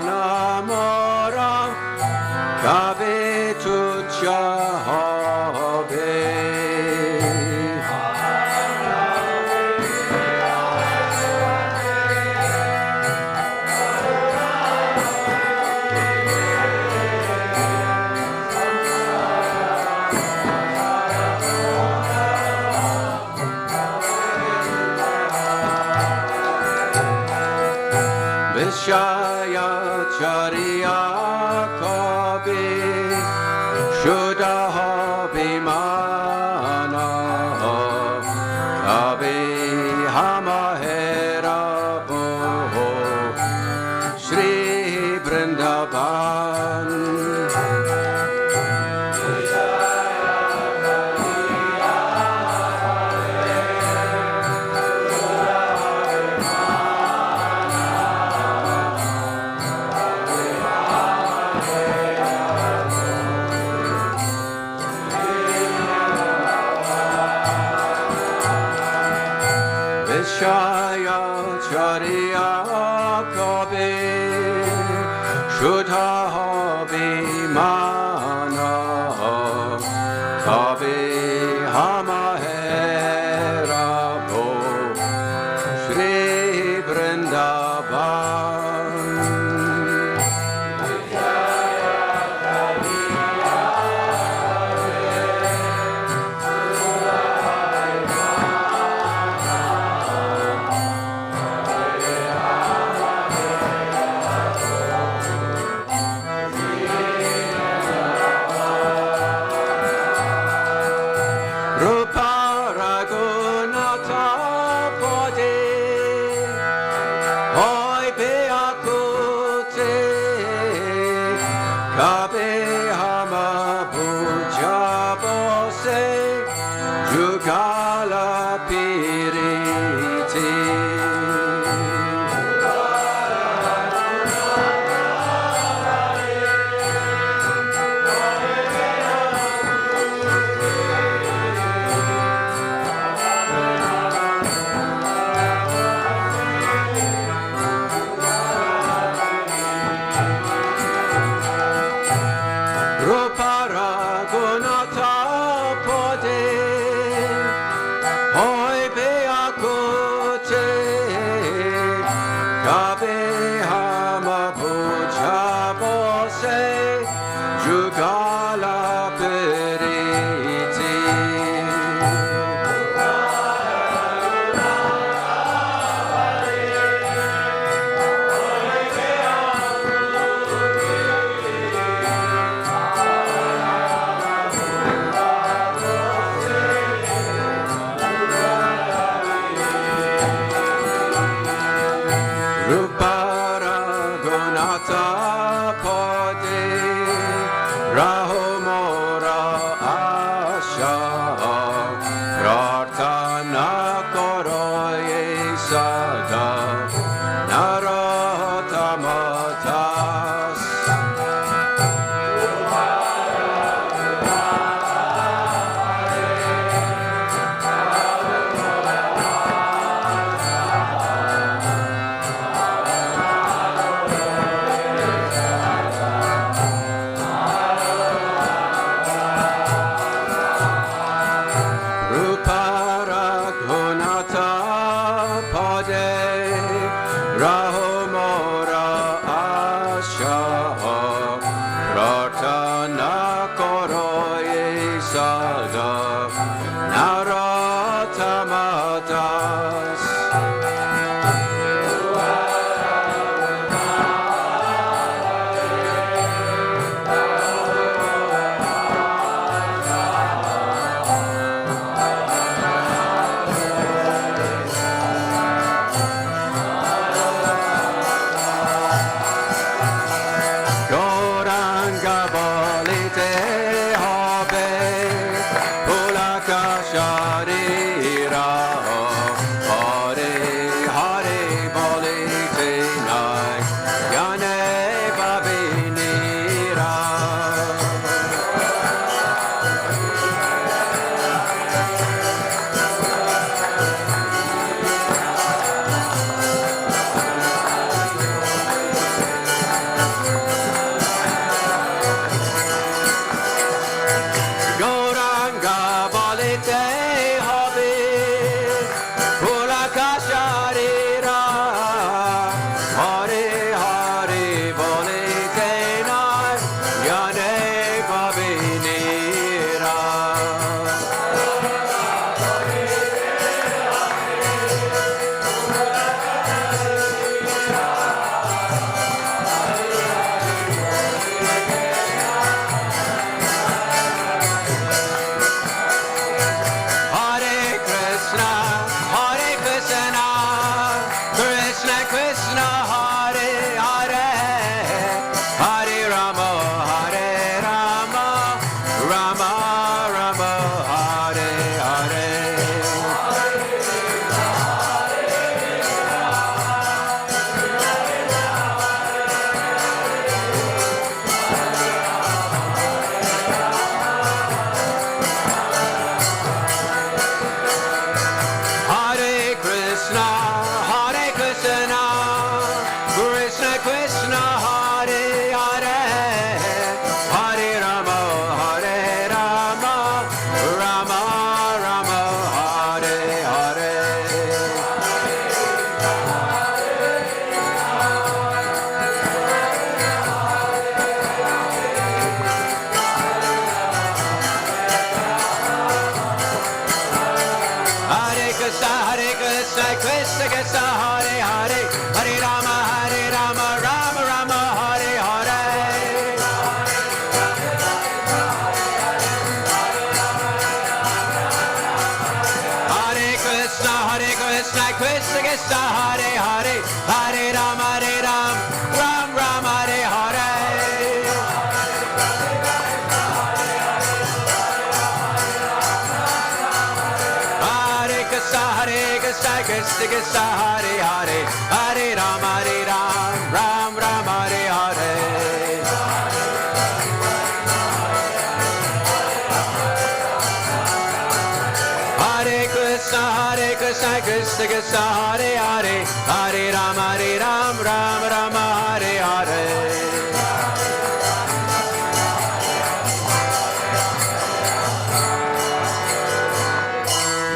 Namora Kabe Tucha Habe Vishaya Chariya Kabe Shuddha Bhimana Kabe Hamahera Boho Shri Vrindavan Vishaya Chariya Kabe Shuddha Bhimana Kabe Hamahera Bho Shri Vrindavan Rahomora Krishna Krishna Hare Hare, Hare Ram, Ram Ram, Hare Hare. Hare Krishna, Krishna Krishna, Hare Hare, Hare Ram, Ram Ram, Hare Hare.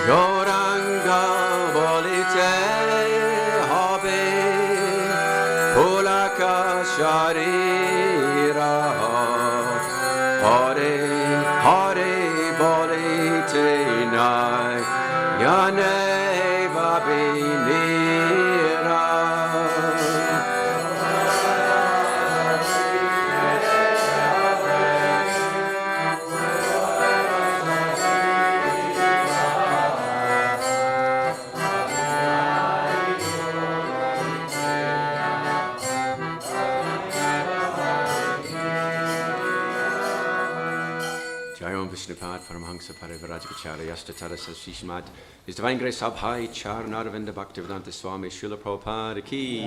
Gauranga bolite habe, Pulaka Sharira, Hare Hare bolite nai, Yane Babinira. Vishnupad Paramhansa Parivarajacharya Yastatara Sashishmad. His Divine Grace Abhai Charnaravinda Bhaktivedanta Swami Srila Prabhupada Ki,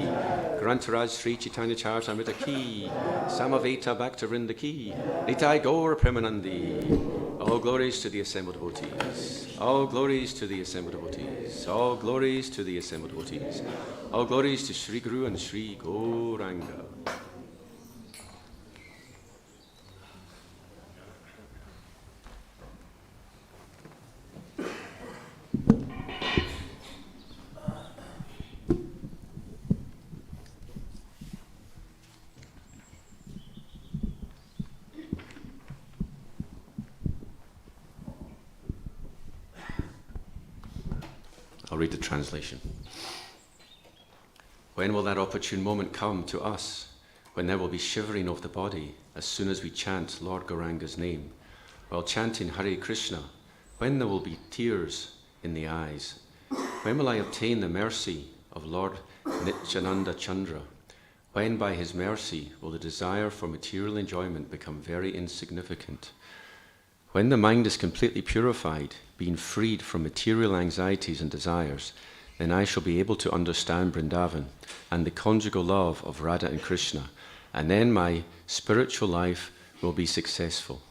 Grantaraj Sri Caitanya-Caritāmṛta Ki, Samaveta Bhaktivedanta Ki, Nitai Gaur Premanandi. All glories to the assembled devotees. All glories to the assembled devotees. All glories to the assembled devotees. All glories to Sri Guru and Sri Gauranga. I'll read the translation. When will that opportune moment come to us, when there will be shivering of the body as soon as we chant Lord Gauranga's name, while chanting Hare Krishna, when there will be tears in the eyes? When will I obtain the mercy of Lord Nityananda Chandra? When by his mercy will the desire for material enjoyment become very insignificant? When the mind is completely purified, being freed from material anxieties and desires, then I shall be able to understand Vrindavan and the conjugal love of Radha and Krishna, and then my spiritual life will be successful.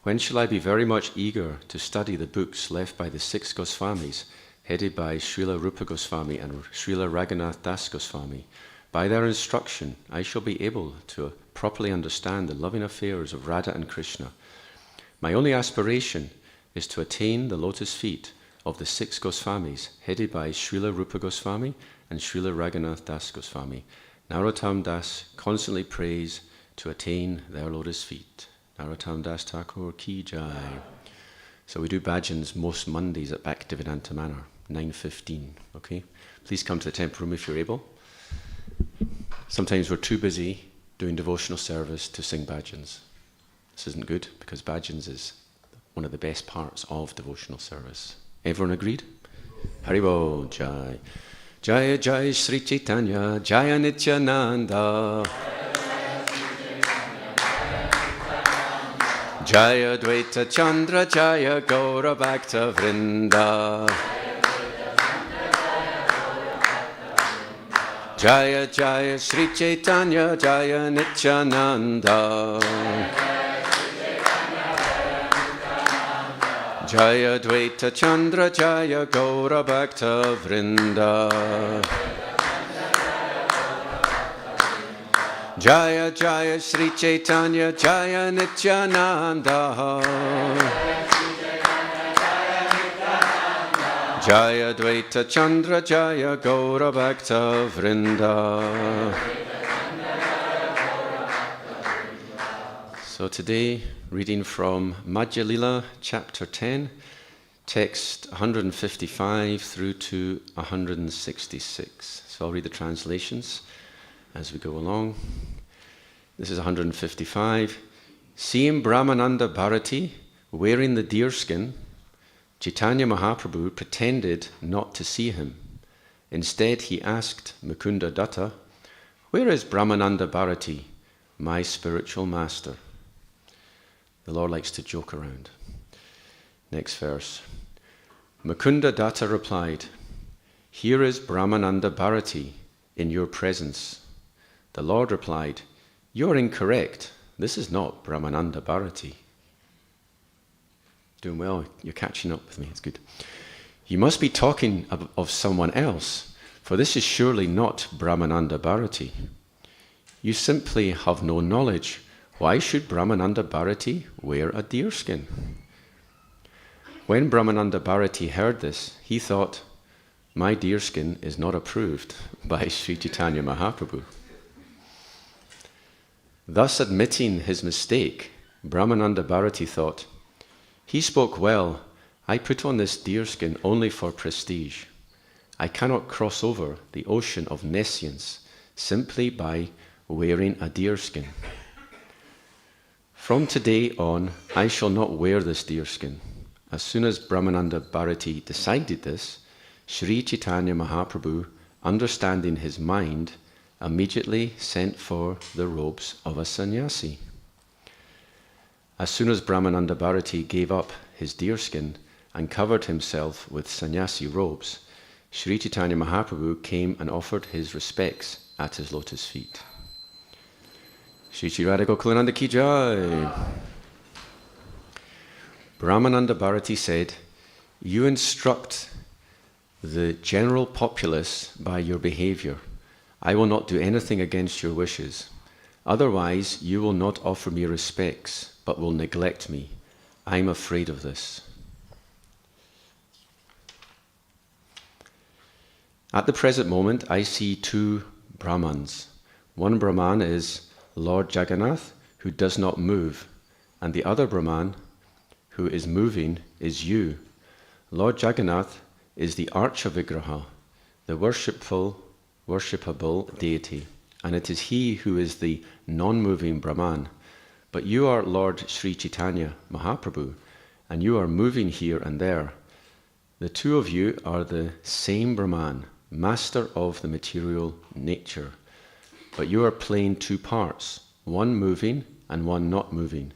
When shall I be very much eager to study the books left by the 6 Goswamis, headed by Srila Rupa Goswami and Srila Raghunath Das Goswami? By their instruction, I shall be able to properly understand the loving affairs of Radha and Krishna. My only aspiration is to attain the lotus feet of the 6 Goswamis, headed by Srila Rupa Goswami and Srila Raghunath Das Goswami. Narottam Das constantly prays to attain their lotus feet. Narottam Das Thakur Ki Jai. So we do bhajans most Mondays at Bhaktivedanta Manor, 9:15. Okay? Please come to the temple room if you're able. Sometimes we're too busy doing devotional service to sing bhajans. This isn't good, because bhajans is one of the best parts of devotional service. Everyone agreed? Haribol Jai. Jaya Jai Sri Chaitanya, Jaya Nityananda. Jaya Dvaita Chandra, Jaya Gaura Bhakta Vrinda. Jaya Jaya Sri Chaitanya, Jaya Nityananda. Jaya Dvaita Chandra, Jaya Gaura Bhakta Vrinda. Jaya Jaya Sri Chaitanya, Jaya Nityananda. Jaya Dvaita Chandra, Jaya Gaura Bhakta Vrinda. So today, reading from Madhya Lila, chapter 10, text 155 through to 166. So I'll read the translations as we go along. This is 155. Seeing Brahmananda Bharati wearing the deerskin, Chaitanya Mahaprabhu pretended not to see him. Instead, he asked Mukunda Datta, "Where is Brahmananda Bharati, my spiritual master?" The Lord likes to joke around. Next verse. Mukunda Datta replied, "Here is Brahmananda Bharati in your presence." The Lord replied, "You're incorrect. This is not Brahmananda Bharati." Doing well, you're catching up with me, it's good. "You must be talking of someone else, for this is surely not Brahmananda Bharati. You simply have no knowledge. Why should Brahmananda Bharati wear a deerskin?" When Brahmananda Bharati heard this, he thought, "My deerskin is not approved by Sri Chaitanya Mahaprabhu." Thus admitting his mistake, Brahmananda Bharati thought, "He spoke well. I put on this deerskin only for prestige. I cannot cross over the ocean of nescience simply by wearing a deerskin. From today on, I shall not wear this deerskin." As soon as Brahmananda Bharati decided this, Sri Chaitanya Mahaprabhu, understanding his mind, immediately sent for the robes of a sannyasi. As soon as Brahmananda Bharati gave up his deerskin and covered himself with sannyasi robes, Sri Chaitanya Mahaprabhu came and offered his respects at his lotus feet. Shri Shri Radha Gokulananda Ki Jai. Brahmananda Bharati said, "You instruct the general populace by your behavior. I will not do anything against your wishes. Otherwise, you will not offer me respects, but will neglect me. I am afraid of this." At the present moment, I see two Brahmans. One Brahman is Lord Jagannath, who does not move, and the other Brahman, who is moving, is you. Lord Jagannath is the Archa Vigraha, the worshipable deity, and it is he who is the non-moving Brahman. But you are Lord Sri Chaitanya Mahaprabhu, and you are moving here and there. The two of you are the same Brahman, master of the material nature. But you are playing two parts, one moving and one not moving.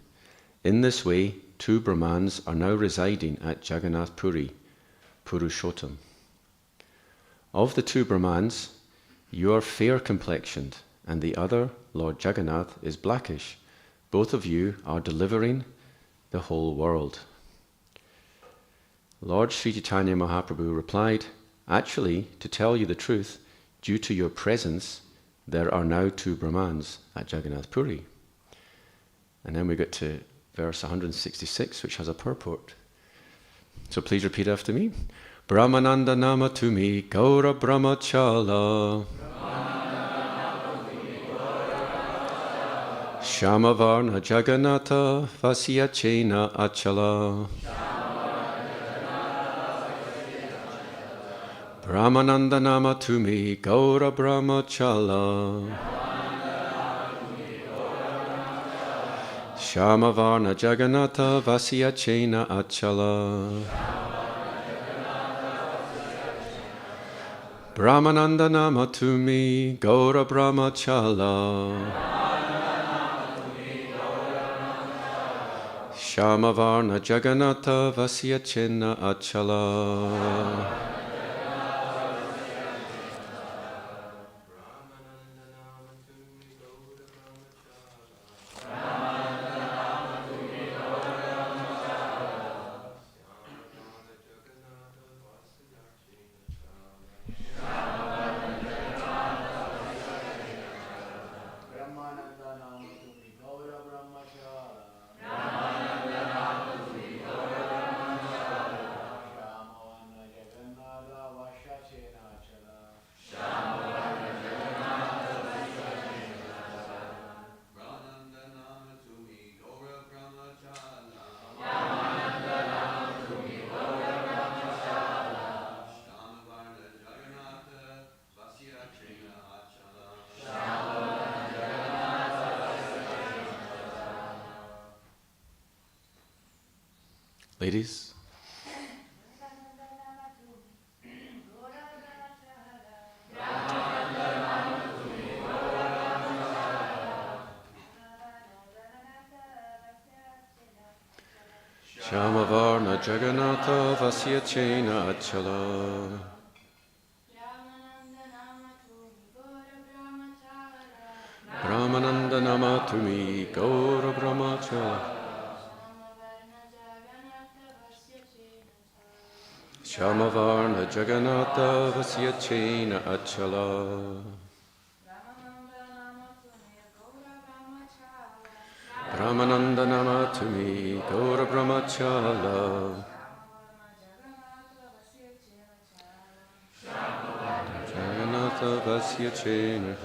In this way, two Brahmans are now residing at Jagannath Puri, Purushottam. Of the two Brahmans, you are fair-complexioned, and the other, Lord Jagannath, is blackish. Both of you are delivering the whole world. Lord Sri Chaitanya Mahaprabhu replied, "Actually, to tell you the truth, due to your presence, there are now two Brahmans at Jagannath Puri." And then we get to verse 166, which has a purport. So please repeat after me. Brahmananda nama tumi gaura brahmachala Shamavarna Jagannatha Vasyachena Achala. Brahmananda nama tumi gaura brahmachala Shamavarna Jagannatha Vasyachena Achala. Brahmananda nama tumi gaura brahmachala Shamavarna Jagannatha Vasyachena Achala. Ladies. Shamavarna Jagannatha Vasyachena Achala. Nama Tumi Gaura Brahmachala Shamavarna Jagannatha Vasyachena Achala Brahmananda Nama Tumi Gaura Brahmachala Jagannatha Vasyachena.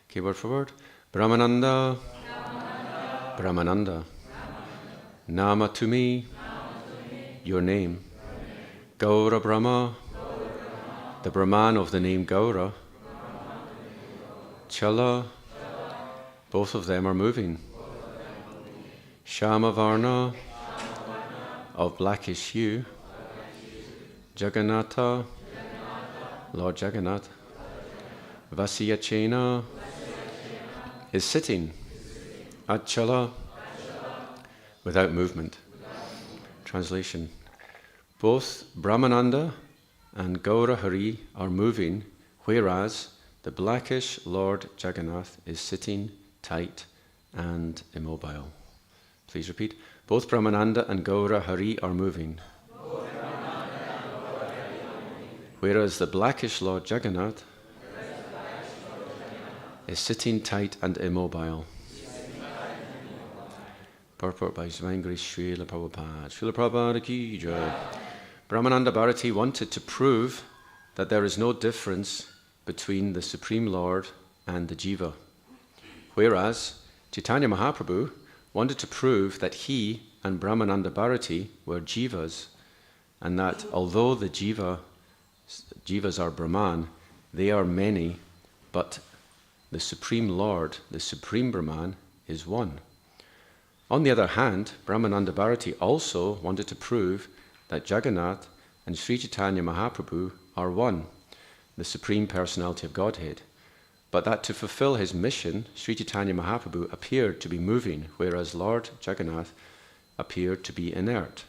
Okay, word for word. Brahmananda, Brahmananda. Nama to me, your name. Gaura Brahma, the Brahman of the name Gaura. Chala, both of them are moving. Shamavarna, of blackish hue. Jagannatha, Lord Jagannath. Vasyachena is sitting. Achala, without movement. Translation. Both Brahmananda and Gaura Hari are moving, whereas the blackish Lord Jagannath is sitting tight and immobile. Please repeat. Both Brahmananda and Gaura Hari are moving, whereas the blackish Lord Jagannath is sitting tight and immobile. Purport by His Divine Grace Srila Prabhupada. Srila Prabhupada ki jai. Brahmananda Bharati wanted to prove that there is no difference between the Supreme Lord and the Jiva, whereas Caitanya Mahaprabhu wanted to prove that he and Brahmananda Bharati were Jivas, and that although the Jivas are Brahman, they are many, but the Supreme Lord, the Supreme Brahman, is one. On the other hand, Brahmananda Bharati also wanted to prove that Jagannath and Sri Caitanya Mahaprabhu are one, the Supreme Personality of Godhead, but that to fulfill his mission, Sri Caitanya Mahaprabhu appeared to be moving, whereas Lord Jagannath appeared to be inert.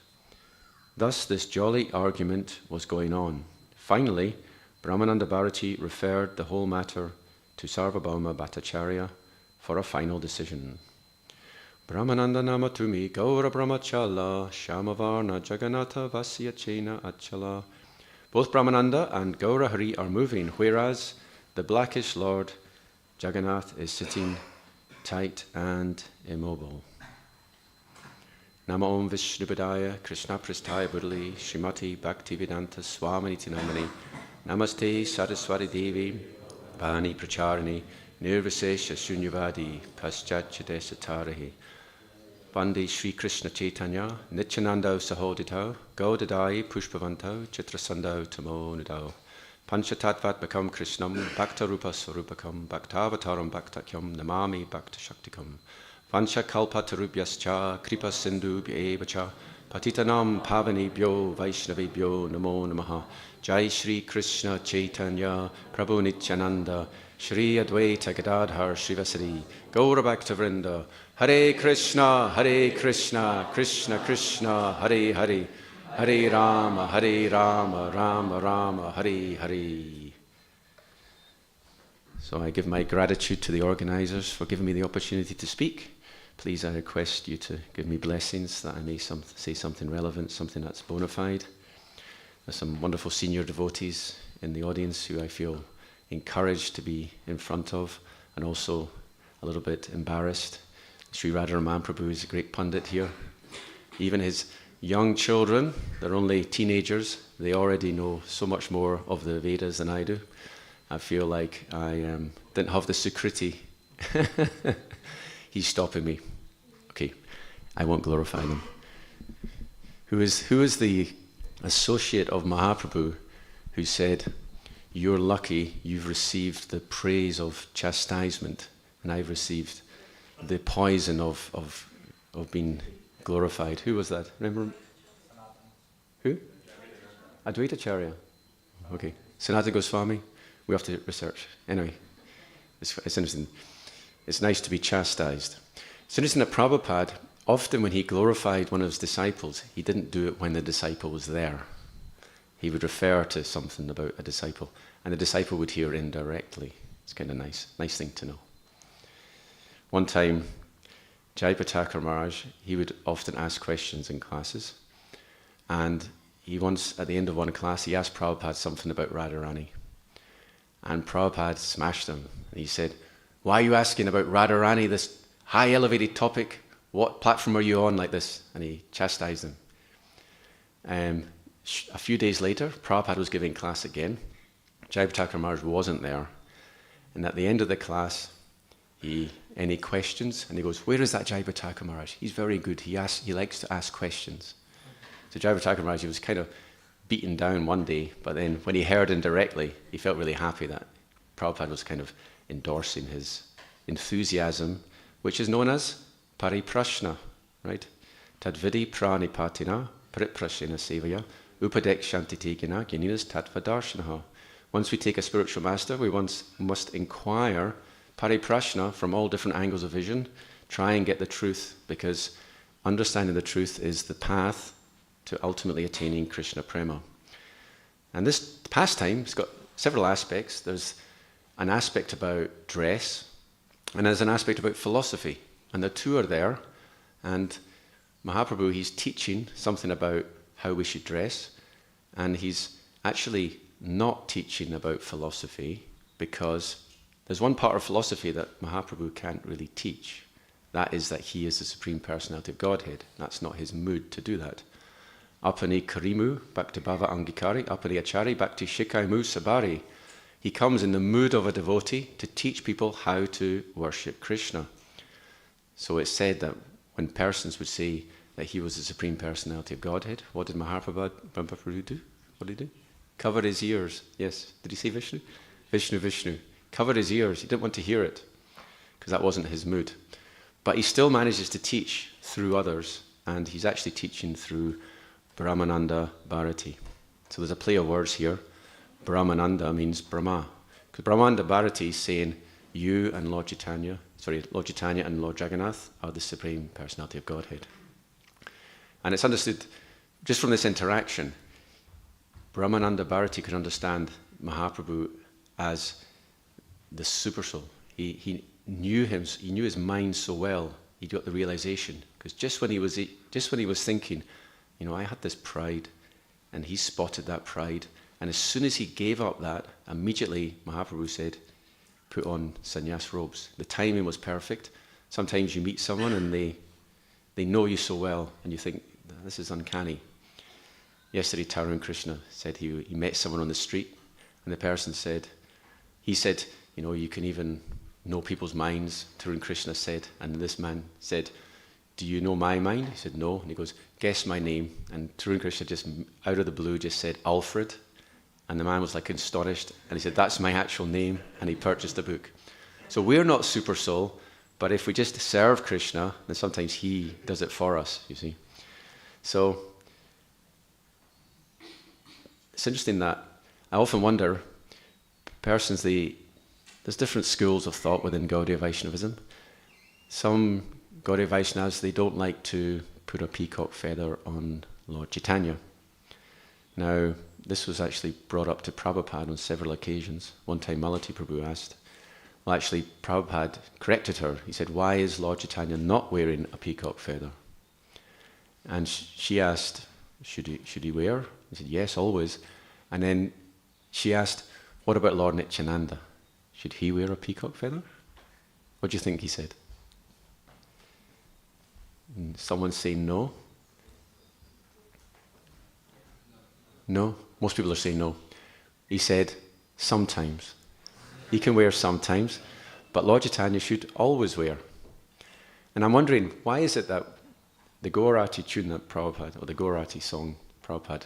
Thus this jolly argument was going on. Finally, Brahmananda Bharati referred the whole matter to Sarvabhauma Bhattacharya for a final decision. Brahmananda Nama Tumi Gaura Brahmachala Shamavarna Jagannatha Vasyachena Achala. Both Brahmananda and Gaura Hari are moving, whereas the blackish Lord Jagannath is sitting tight and immobile. Nama Om Vishnupadaya Krishna Prasthaya Budali Srimati Bhaktivedanta Swaminiti Namani Namaste Saraswati Devi Bhani Pracharini Nirvisesha Shunyavadi Paschachadesa Tarahi Bandi Sri Krishna Chaitanya Nityananda Sahoditau Gaudadai Pushpavantau Chitrasandau Tamo Nidau Panchatattvat Bakam Krishnam Bhakta Rupa Swarupakam Bhaktavataram Bhaktakyam Namami Bhakta Shaktikam Vancha Kalpa Tarubhyascha Kripa Sindhu Bhyevacha Patitanam Pavani Bhyo Vaishnavi Bhyo Namo Namaha Jai Shri Krishna Chaitanya Prabhu Nityananda Shri Advaita Gadadhar Srivasari Gaura Bhakta Vrinda Hare Krishna Krishna Krishna Hare Hare Hare Rama Rama Rama Hare Hare. So I give my gratitude to the organizers for giving me the opportunity to speak. Please, I request you to give me blessings that I may say something relevant, something that's bona fide. There's some wonderful senior devotees in the audience who I feel encouraged to be in front of, and also a little bit embarrassed. Sri Radharaman Prabhu is a great pundit here. Even his young children, they're only teenagers, they already know so much more of the Vedas than I do. I feel like I didn't have the Sukriti. He's stopping me. Okay, I won't glorify them. Who is the associate of Mahaprabhu who said, "You're lucky, you've received the praise of chastisement, and I've received the poison of being glorified"? Who was that? Remember? Who? Advaitacharya. Okay. Sanatana Goswami. We have to research. Anyway, it's interesting. It's nice to be chastised. It's interesting that Prabhupada, often when he glorified one of his disciples, he didn't do it when the disciple was there. He would refer to something about a disciple, and the disciple would hear indirectly. It's kind of nice thing to know. One time, Jaipataka Maharaj, he would often ask questions in classes. And he once, at the end of one class, he asked Prabhupada something about Radharani. And Prabhupada smashed him. And he said, "Why are you asking about Radharani, this high elevated topic? What platform are you on like this?" And he chastised him. A few days later, Prabhupada was giving class again. Jaipataka Maharaj wasn't there. And at the end of the class, any questions? And he goes, "Where is that Jaipataka Maharaj? He's very good. He likes to ask questions." So Jaipataka Maharaj, he was kind of beaten down one day, but then when he heard indirectly, he felt really happy that Prabhupada was kind of endorsing his enthusiasm, which is known as pariprashna, right? Tadvidi pranipatina pariprashena sevaya upadekshantitegina gyaninas tatvadarshanaha. Once we take a spiritual master, we must inquire pariprashna from all different angles of vision, try and get the truth, because understanding the truth is the path to ultimately attaining Krishna Prema. And this pastime has got several aspects. There's an aspect about dress, and there's an aspect about philosophy. And the two are there. And Mahaprabhu, he's teaching something about how we should dress, and he's actually not teaching about philosophy, because there's one part of philosophy that Mahaprabhu can't really teach. That is that he is the Supreme Personality of Godhead. That's not his mood to do that. Apani karimu bhakti bhava angikari, apani achari bhakti shikaimu sabari. He comes in the mood of a devotee to teach people how to worship Krishna. So it's said that when persons would say that he was the Supreme Personality of Godhead, what did Mahaprabhu do? What did he do? Cover his ears. Yes. Did he say Vishnu? Vishnu. Covered his ears. He didn't want to hear it, because that wasn't his mood. But he still manages to teach through others, and he's actually teaching through Brahmananda Bharati. So there's a play of words here. Brahmananda means Brahma. Because Brahmananda Bharati is saying, you and Lord Chaitanya and Lord Jagannath are the Supreme Personality of Godhead. And it's understood, just from this interaction, Brahmananda Bharati could understand Mahaprabhu as the super soul. He knew his mind so well. He got the realization, because just when he was thinking, I had this pride, and he spotted that pride, and as soon as he gave up that, immediately Mahaprabhu said, put on sannyas robes. The timing was perfect. Sometimes you meet someone and they know you so well, and you think, this is uncanny. Yesterday, Tarun Krishna said he met someone on the street, and the person said, you can even know people's minds, Tarun Krishna said, and this man said, do you know my mind? He said, no. And he goes, guess my name. And Tarun Krishna just out of the blue just said, Alfred. And the man was like astonished, and he said, that's my actual name, and he purchased the book. So we're not super soul, but if we just serve Krishna, then sometimes he does it for us, you see. So it's interesting that I often wonder, persons, there's different schools of thought within Gaudiya Vaishnavism. Some Gaudiya Vaishnavas, they don't like to put a peacock feather on Lord Chaitanya. Now, this was actually brought up to Prabhupada on several occasions. One time Malati Prabhu asked, well, actually, Prabhupada corrected her. He said, why is Lord Chaitanya not wearing a peacock feather? And she asked, should he wear? He said, yes, always. And then she asked, what about Lord Nityananda? Should he wear a peacock feather? What do you think he said? And someone saying no? No? Most people are saying no. He said, sometimes. He can wear sometimes, but Lord Chaitanya should always wear. And I'm wondering, why is it that the Gaurati tune that Prabhupada, or the Gaurati song Prabhupada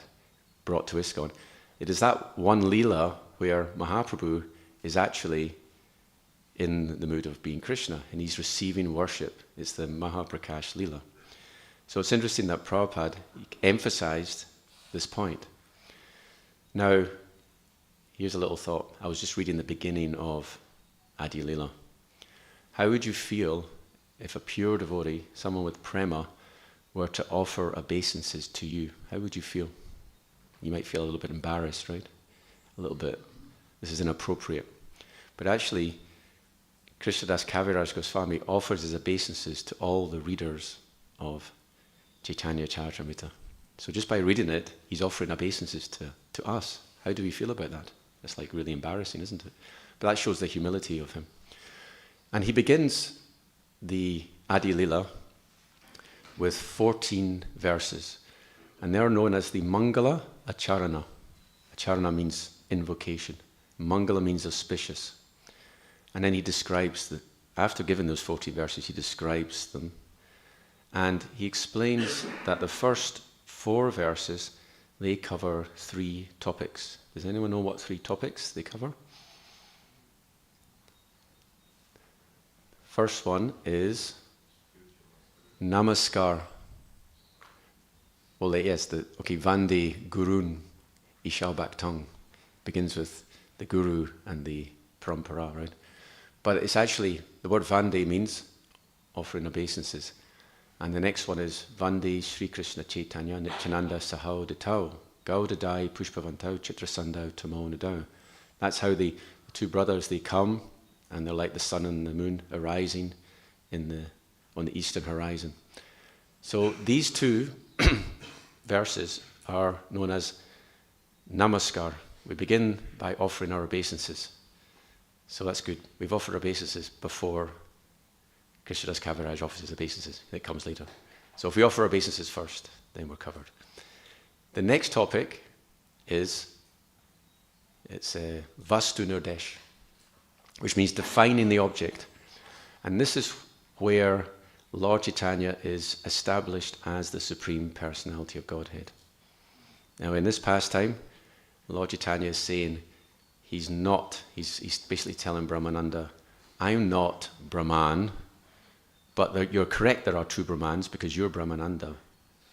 brought to ISKCON, it is that one Leela where Mahaprabhu is actually in the mood of being Krishna, and he's receiving worship. It's the Mahaprakash Leela. So it's interesting that Prabhupada emphasized this point. Now, here's a little thought. I was just reading the beginning of Adi Leela. How would you feel if a pure devotee, someone with prema, were to offer obeisances to you? How would you feel? You might feel a little bit embarrassed, right? A little bit, this is inappropriate. But actually, Krishnadas Kaviraj Goswami offers his obeisances to all the readers of Caitanya-Caritāmṛta. So just by reading it, he's offering obeisances to us. How do we feel about that? It's like really embarrassing, isn't it? But that shows the humility of him. And he begins the Adi Lila with 14 verses. And they're known as the Mangala Acharana. Acharana means invocation. Mangala means auspicious. And then he describes, after giving those 40 verses, he describes them. And he explains that the first 4 verses, they cover 3 topics. Does anyone know what 3 topics they cover? First one is Namaskar. Well, yes, Vande Gurun Ishal Bhaktang begins with the Guru and the Parampara, right? But it's actually, the word Vande means offering obeisances. And the next one is Vande Sri Krishna Chaitanya Nityananda Sahau Ditau Gaudadai Pushpavantau Chitrasandau Tamonadau. That's how the 2 brothers, they come, and they're like the sun and the moon arising on the eastern horizon. So these 2 verses are known as Namaskar. We begin by offering our obeisances. So that's good. We've offered obeisances before Krishnadas Kaviraj offers his obeisances. It comes later. So if we offer obeisances first, then we're covered. The next topic is, Vastu Nirdesh, which means defining the object. And this is where Lord Chaitanya is established as the Supreme Personality of Godhead. Now in this pastime, Lord Chaitanya is saying he's basically telling Brahmananda, I'm not Brahman, but you're correct, there are 2 Brahmans because you're Brahmananda.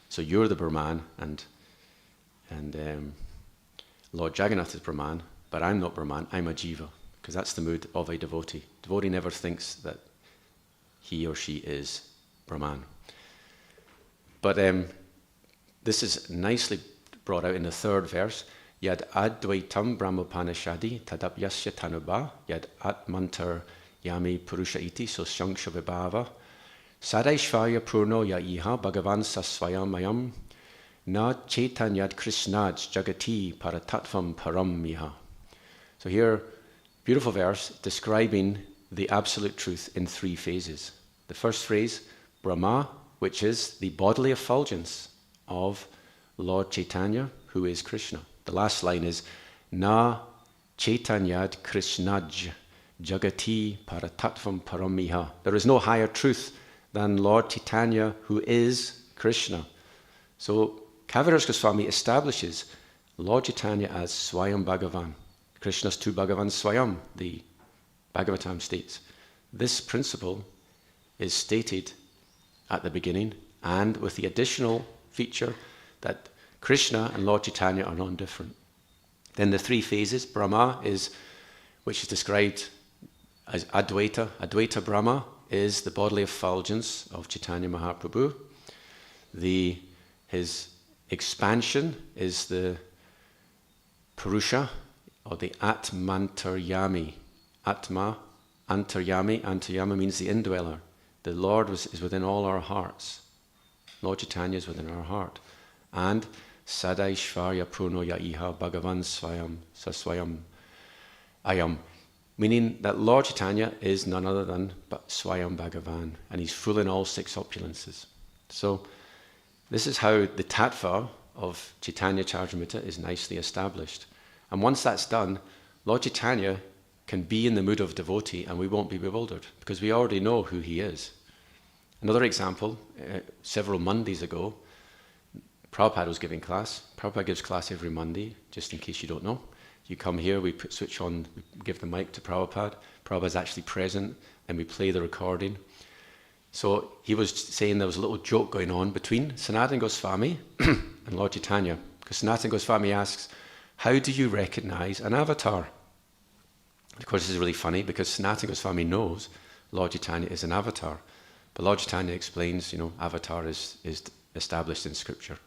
So you're the Brahman and Lord Jagannath is Brahman, but I'm not Brahman, I'm a Jiva, because that's the mood of a devotee. Devotee never thinks that he or she is Brahman. But this is nicely brought out in the 3rd verse. Yad advaitam brahmopanishadi tadapyasya tanubha yad atmantar yami purusha iti so shanksha vibhava sadaishvaya purno ya iha bhagavan sasvayamayam na chaitanyad krishnaj jagati paratatvam param miha. So here, beautiful verse describing the absolute truth in 3 phases. The first phrase, Brahma, which is the bodily effulgence of Lord Chaitanya, who is Krishna. The last line is, Na Chaitanyad Krishnaj Jagati Paratatvam Paramiha. There is no higher truth than Lord Chaitanya, who is Krishna. So Kaviraj Goswami establishes Lord Chaitanya as Swayam Bhagavan. Krishna's 2 Bhagavan Swayam, the Bhagavatam states. This principle is stated at the beginning, and with the additional feature that Krishna and Lord Chaitanya are non-different. Then the 3 phases, Brahma which is described as Advaita. Advaita Brahma is the bodily effulgence of Chaitanya Mahaprabhu. His expansion is the Purusha, or the Atmantaryami. Atma, Antaryami. Antaryama means the indweller. The Lord is within all our hearts. Lord Chaitanya is within our heart. And Sadaishvarya Purno Yaiha Bhagavan Swayam Saswayam Ayam. Meaning that Lord Chaitanya is none other than Swayam Bhagavan. And he's full in all 6 opulences. So this is how the tattva of Caitanya-Caritāmṛta is nicely established. And once that's done, Lord Chaitanya can be in the mood of devotee and we won't be bewildered because we already know who he is. Another example, several Mondays ago, Prabhupada was giving class. Prabhupada gives class every Monday, just in case you don't know. You come here, we switch on, we give the mic to Prabhupada. Prabhupada's actually present, and we play the recording. So he was saying there was a little joke going on between Sanatana Goswami and Lord Chaitanya. Because Sanatana Goswami asks, how do you recognize an avatar? Of course, this is really funny because Sanatana Goswami knows Lord Chaitanya is an avatar. But Lord Chaitanya explains, avatar is established in Scripture.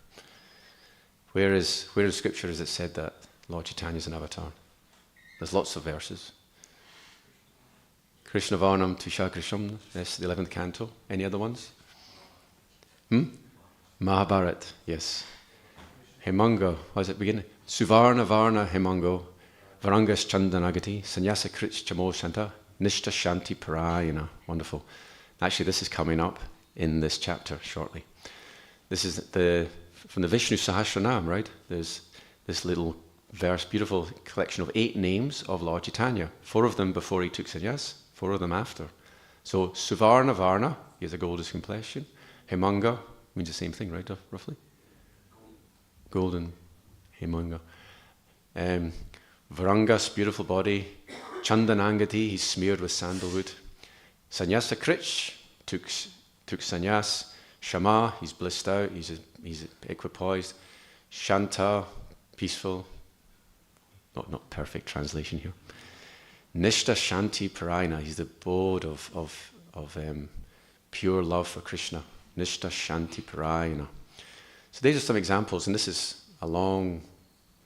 Where in Scripture is it said that Lord Chaitanya is an avatar? There's lots of verses. Krishna Varnam Tushakrisham, that's the 11th canto. Any other ones? Mahabharata, yes. Hemanga, what does it begin? Suvarna Varna Hemango, Varangas Chandanagati, Sannyasa Krich Chamo Shanta, Nishta Shanti Parayana. Wonderful. Actually, this is coming up in this chapter shortly. This is from the Vishnu Sahasranam, right? There's this little verse, beautiful collection of 8 names of Lord Chaitanya. 4 of them before he took sannyas, 4 of them after. So Suvarna Varna, he has a goldish complexion. Hemanga means the same thing, right, roughly? Golden, Hemanga. Varangas, beautiful body. Chandanangati, he's smeared with sandalwood. Sannyasa Krich, took sannyas. Shama, he's blissed out, he's equipoised. Shanta, peaceful. Not perfect translation here. Nishta Shanti Parayana, he's the abode of pure love for Krishna. Nishta Shanti Parayana. So these are some examples, and this is a long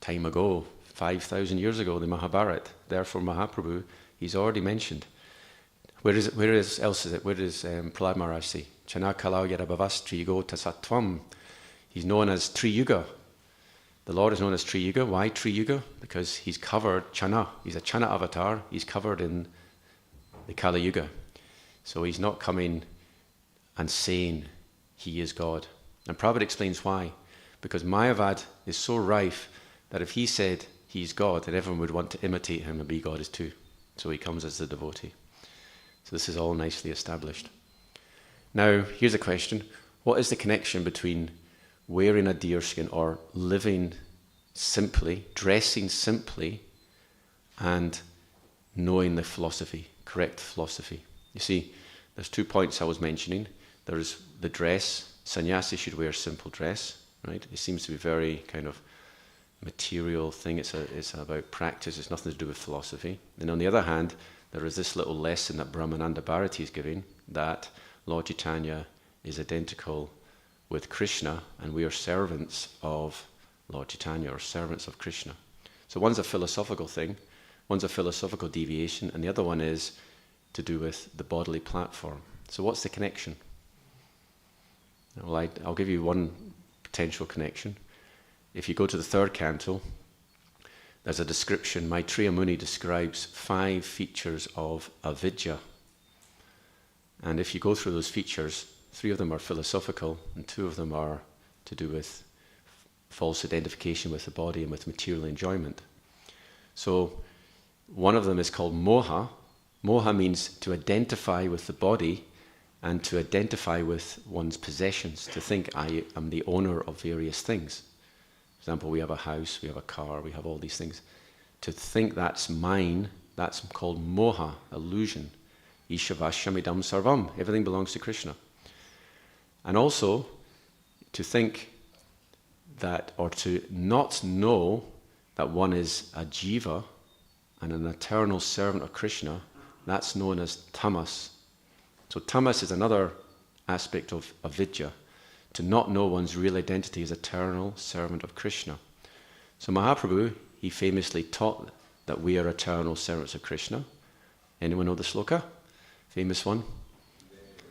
time ago, 5,000 years ago, the Mahabharata. Therefore, Mahaprabhu, he's already mentioned. Where else is it? Where does Prahlad Maharaj say? Chana kalau yarabhavas triyugo tasatvam. He's known as Triyuga. The Lord is known as Triyuga. Why Triyuga? Because he's covered Chana. He's a Chana avatar. He's covered in the Kali Yuga. So he's not coming and saying he is God. And Prabhupada explains why. Because Mayavad is so rife that if he said he's God, then everyone would want to imitate him and be God too. So he comes as the devotee. So this is all nicely established. Now, here's a question. What is the connection between wearing a deerskin or living simply, dressing simply, and knowing the philosophy, correct philosophy? You see, there's 2 points I was mentioning. There's the dress. Sannyasi should wear simple dress, right? It seems to be very kind of material thing. It's about practice. It's nothing to do with philosophy. And on the other hand, there is this little lesson that Brahmananda Bharati is giving, that Lord Chaitanya is identical with Krishna, and we are servants of Lord Chaitanya, or servants of Krishna. So one's a philosophical thing, one's a philosophical deviation, and the other one is to do with the bodily platform. So what's the connection? Well, I'll give you one potential connection. If you go to the 3rd canto, there's a description. Maitreya Muni describes 5 features of avidya. And if you go through those features, 3 of them are philosophical and 2 of them are to do with false identification with the body and with material enjoyment. So one of them is called moha. Moha means to identify with the body and to identify with one's possessions, to think I am the owner of various things. For example, we have a house, we have a car, we have all these things. To think that's mine, that's called moha, illusion. Ishavashamidam sarvam, everything belongs to Krishna. And also, to think that, or to not know that one is a jiva and an eternal servant of Krishna, that's known as tamas. So tamas is another aspect of avidya, to not know one's real identity as eternal servant of Krishna. So Mahaprabhu, he famously taught that we are eternal servants of Krishna. Anyone know the sloka? Famous one.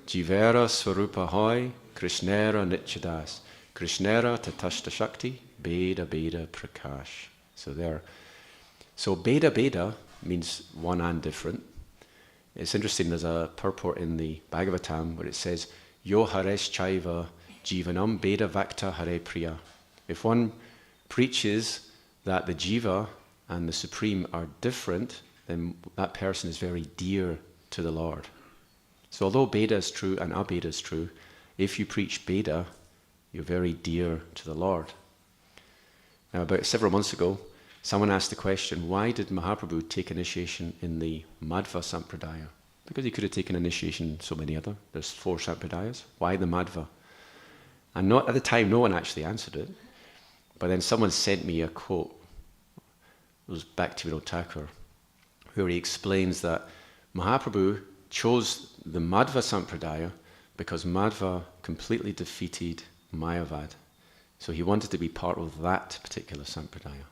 Jivera Swarupa Hoy, Krishnera Nityadas, Krishnera Tatashta Shakti, Beda Beda Prakash. So Beda Beda means one and different. It's interesting, there's a purport in the Bhagavatam where it says, Yo Haresh Chaiva Jivanam Beda Vakta Hare Priya. If one preaches that the jiva and the supreme are different, then that person is very dear to the Lord. So although Beda is true and Abeda is true, if you preach Beda, you're very dear to the Lord. Now, about several months ago, someone asked the question, why did Mahaprabhu take initiation in the Madhva Sampradaya? Because he could have taken initiation in so many other. There's 4 Sampradayas. Why the Madhva? And not at the time, no one actually answered it. But then someone sent me a quote. It was Bhaktivinoda Thakur, where he explains that Mahaprabhu chose the Madhva Sampradaya because Madhva completely defeated Mayavad. So he wanted to be part of that particular Sampradaya.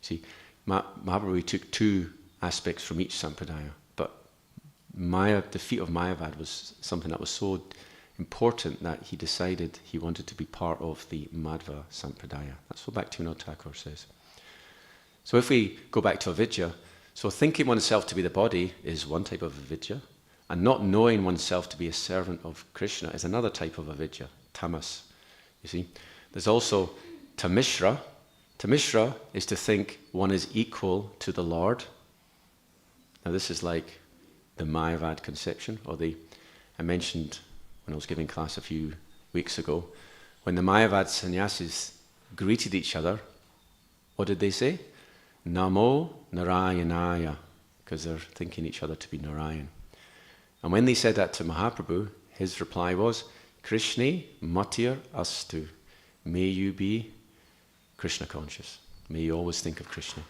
See, Mahaprabhu took 2 aspects from each Sampradaya, but The defeat of Mayavad was something that was so important that he decided he wanted to be part of the Madhva Sampradaya. That's what Bhaktivinoda Thakur says. So if we go back to avidya, so thinking oneself to be the body is one type of avidya, and not knowing oneself to be a servant of Krishna is another type of avidya, tamas. You see, there's also tamishra. Tamishra is to think one is equal to the Lord. Now this is like the Mayavad conception, I mentioned when I was giving class a few weeks ago, when the Mayavad sannyasis greeted each other, what did they say? Namo Narayanaya, because they're thinking each other to be Narayan. And when they said that to Mahaprabhu, his reply was, Krishna Matir Astu. May you be Krishna conscious. May you always think of Krishna.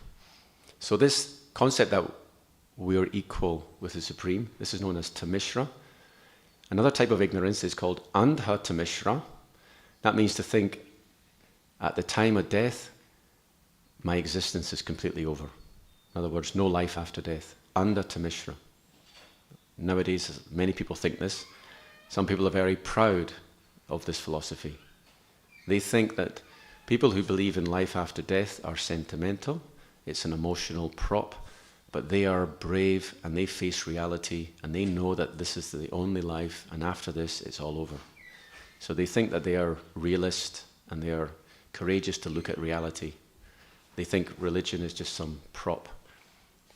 So this concept that we are equal with the Supreme, this is known as Tamishra. Another type of ignorance is called Andha Tamishra. That means to think at the time of death, my existence is completely over. In other words, no life after death. Andha Tamishra. Nowadays, many people think this. Some people are very proud of this philosophy. They think that people who believe in life after death are sentimental. It's an emotional prop. But they are brave and they face reality and they know that this is the only life and after this it's all over. So they think that they are realist and they are courageous to look at reality. They think religion is just some prop.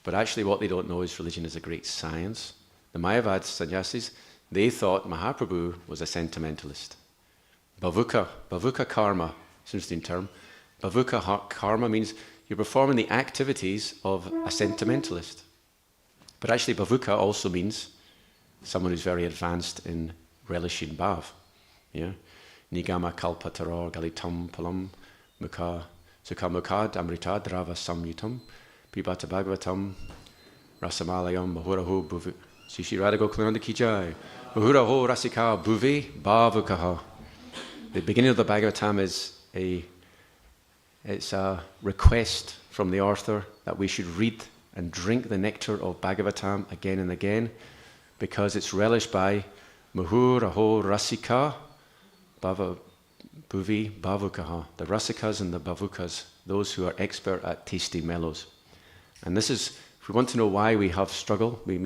But actually what they don't know is religion is a great science. The Mayavad sannyasis, they thought Mahaprabhu was a sentimentalist. Bhavuka karma, it's an interesting term. Bhavuka karma means you're performing the activities of a sentimentalist. But actually bhavuka also means someone who's very advanced in relishing bhav. Yeah? Nigama kalpataror galitam palam mukha sukha mukhad amrita drava samyutam pibata bhagavatam rasamalayam mahuraho bhuvi. Shishi Radha Gokulananda Kijai. Mahuraho rasika bhuvi bhavukaha. The beginning of the Bhagavatam is it's a request from the author that we should read and drink the nectar of Bhagavatam again and again because it's relished by Mahuraho Rasika Bhuvi Bhavukaha. The Rasikas and the Bhavukas, those who are expert at tasting mellows. And this is, if we want to know why we have struggle, you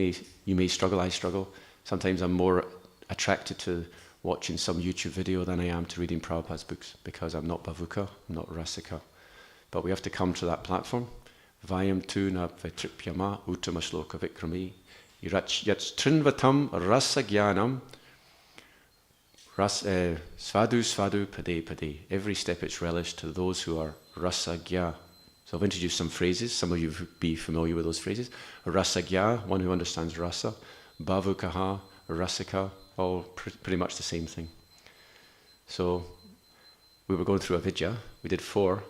may struggle, I struggle. Sometimes I'm more attracted to watching some YouTube video than I am to reading Prabhupada's books because I'm not Bhavuka, I'm not Rasika. But we have to come to that platform. Vayam tu na vetripyama uttama shloka vikrami yats trinvatam rasagyanam svadu svadu pade pade. Every step it's relished to those who are rasagya. So I've introduced some phrases. Some of you will be familiar with those phrases. Rasagya, one who understands rasa. Bhavukaha, rasika, all pretty much the same thing. So we were going through avidya. We did 4.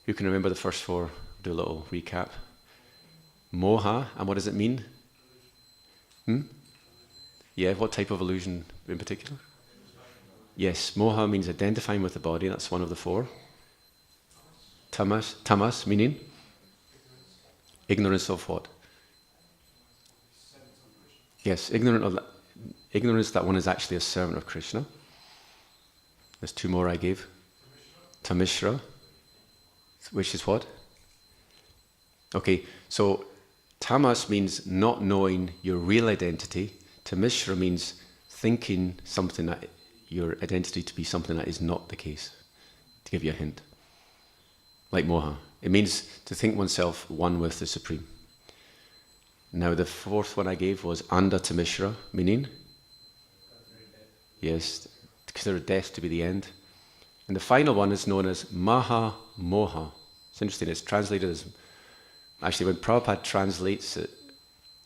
Who can remember the first 4? Do a little recap. Moha, and what does it mean? Yeah, what type of illusion in particular? Yes, moha means identifying with the body. That's one of the 4. Tamas meaning? Ignorance of what? Yes, ignorance that one is actually a servant of Krishna. There's 2 more I gave. Tamishra, which is what? Okay, so tamas means not knowing your real identity. Tamishra means thinking something that your identity to be something that is not the case. To give you a hint. Like moha. It means to think oneself one with the Supreme. Now the 4th one I gave was Anda Tamishra, meaning? Yes, consider death to be the end. And the final one is known as Maha Moha. It's interesting, it's translated as... Actually, when Prabhupada translates it,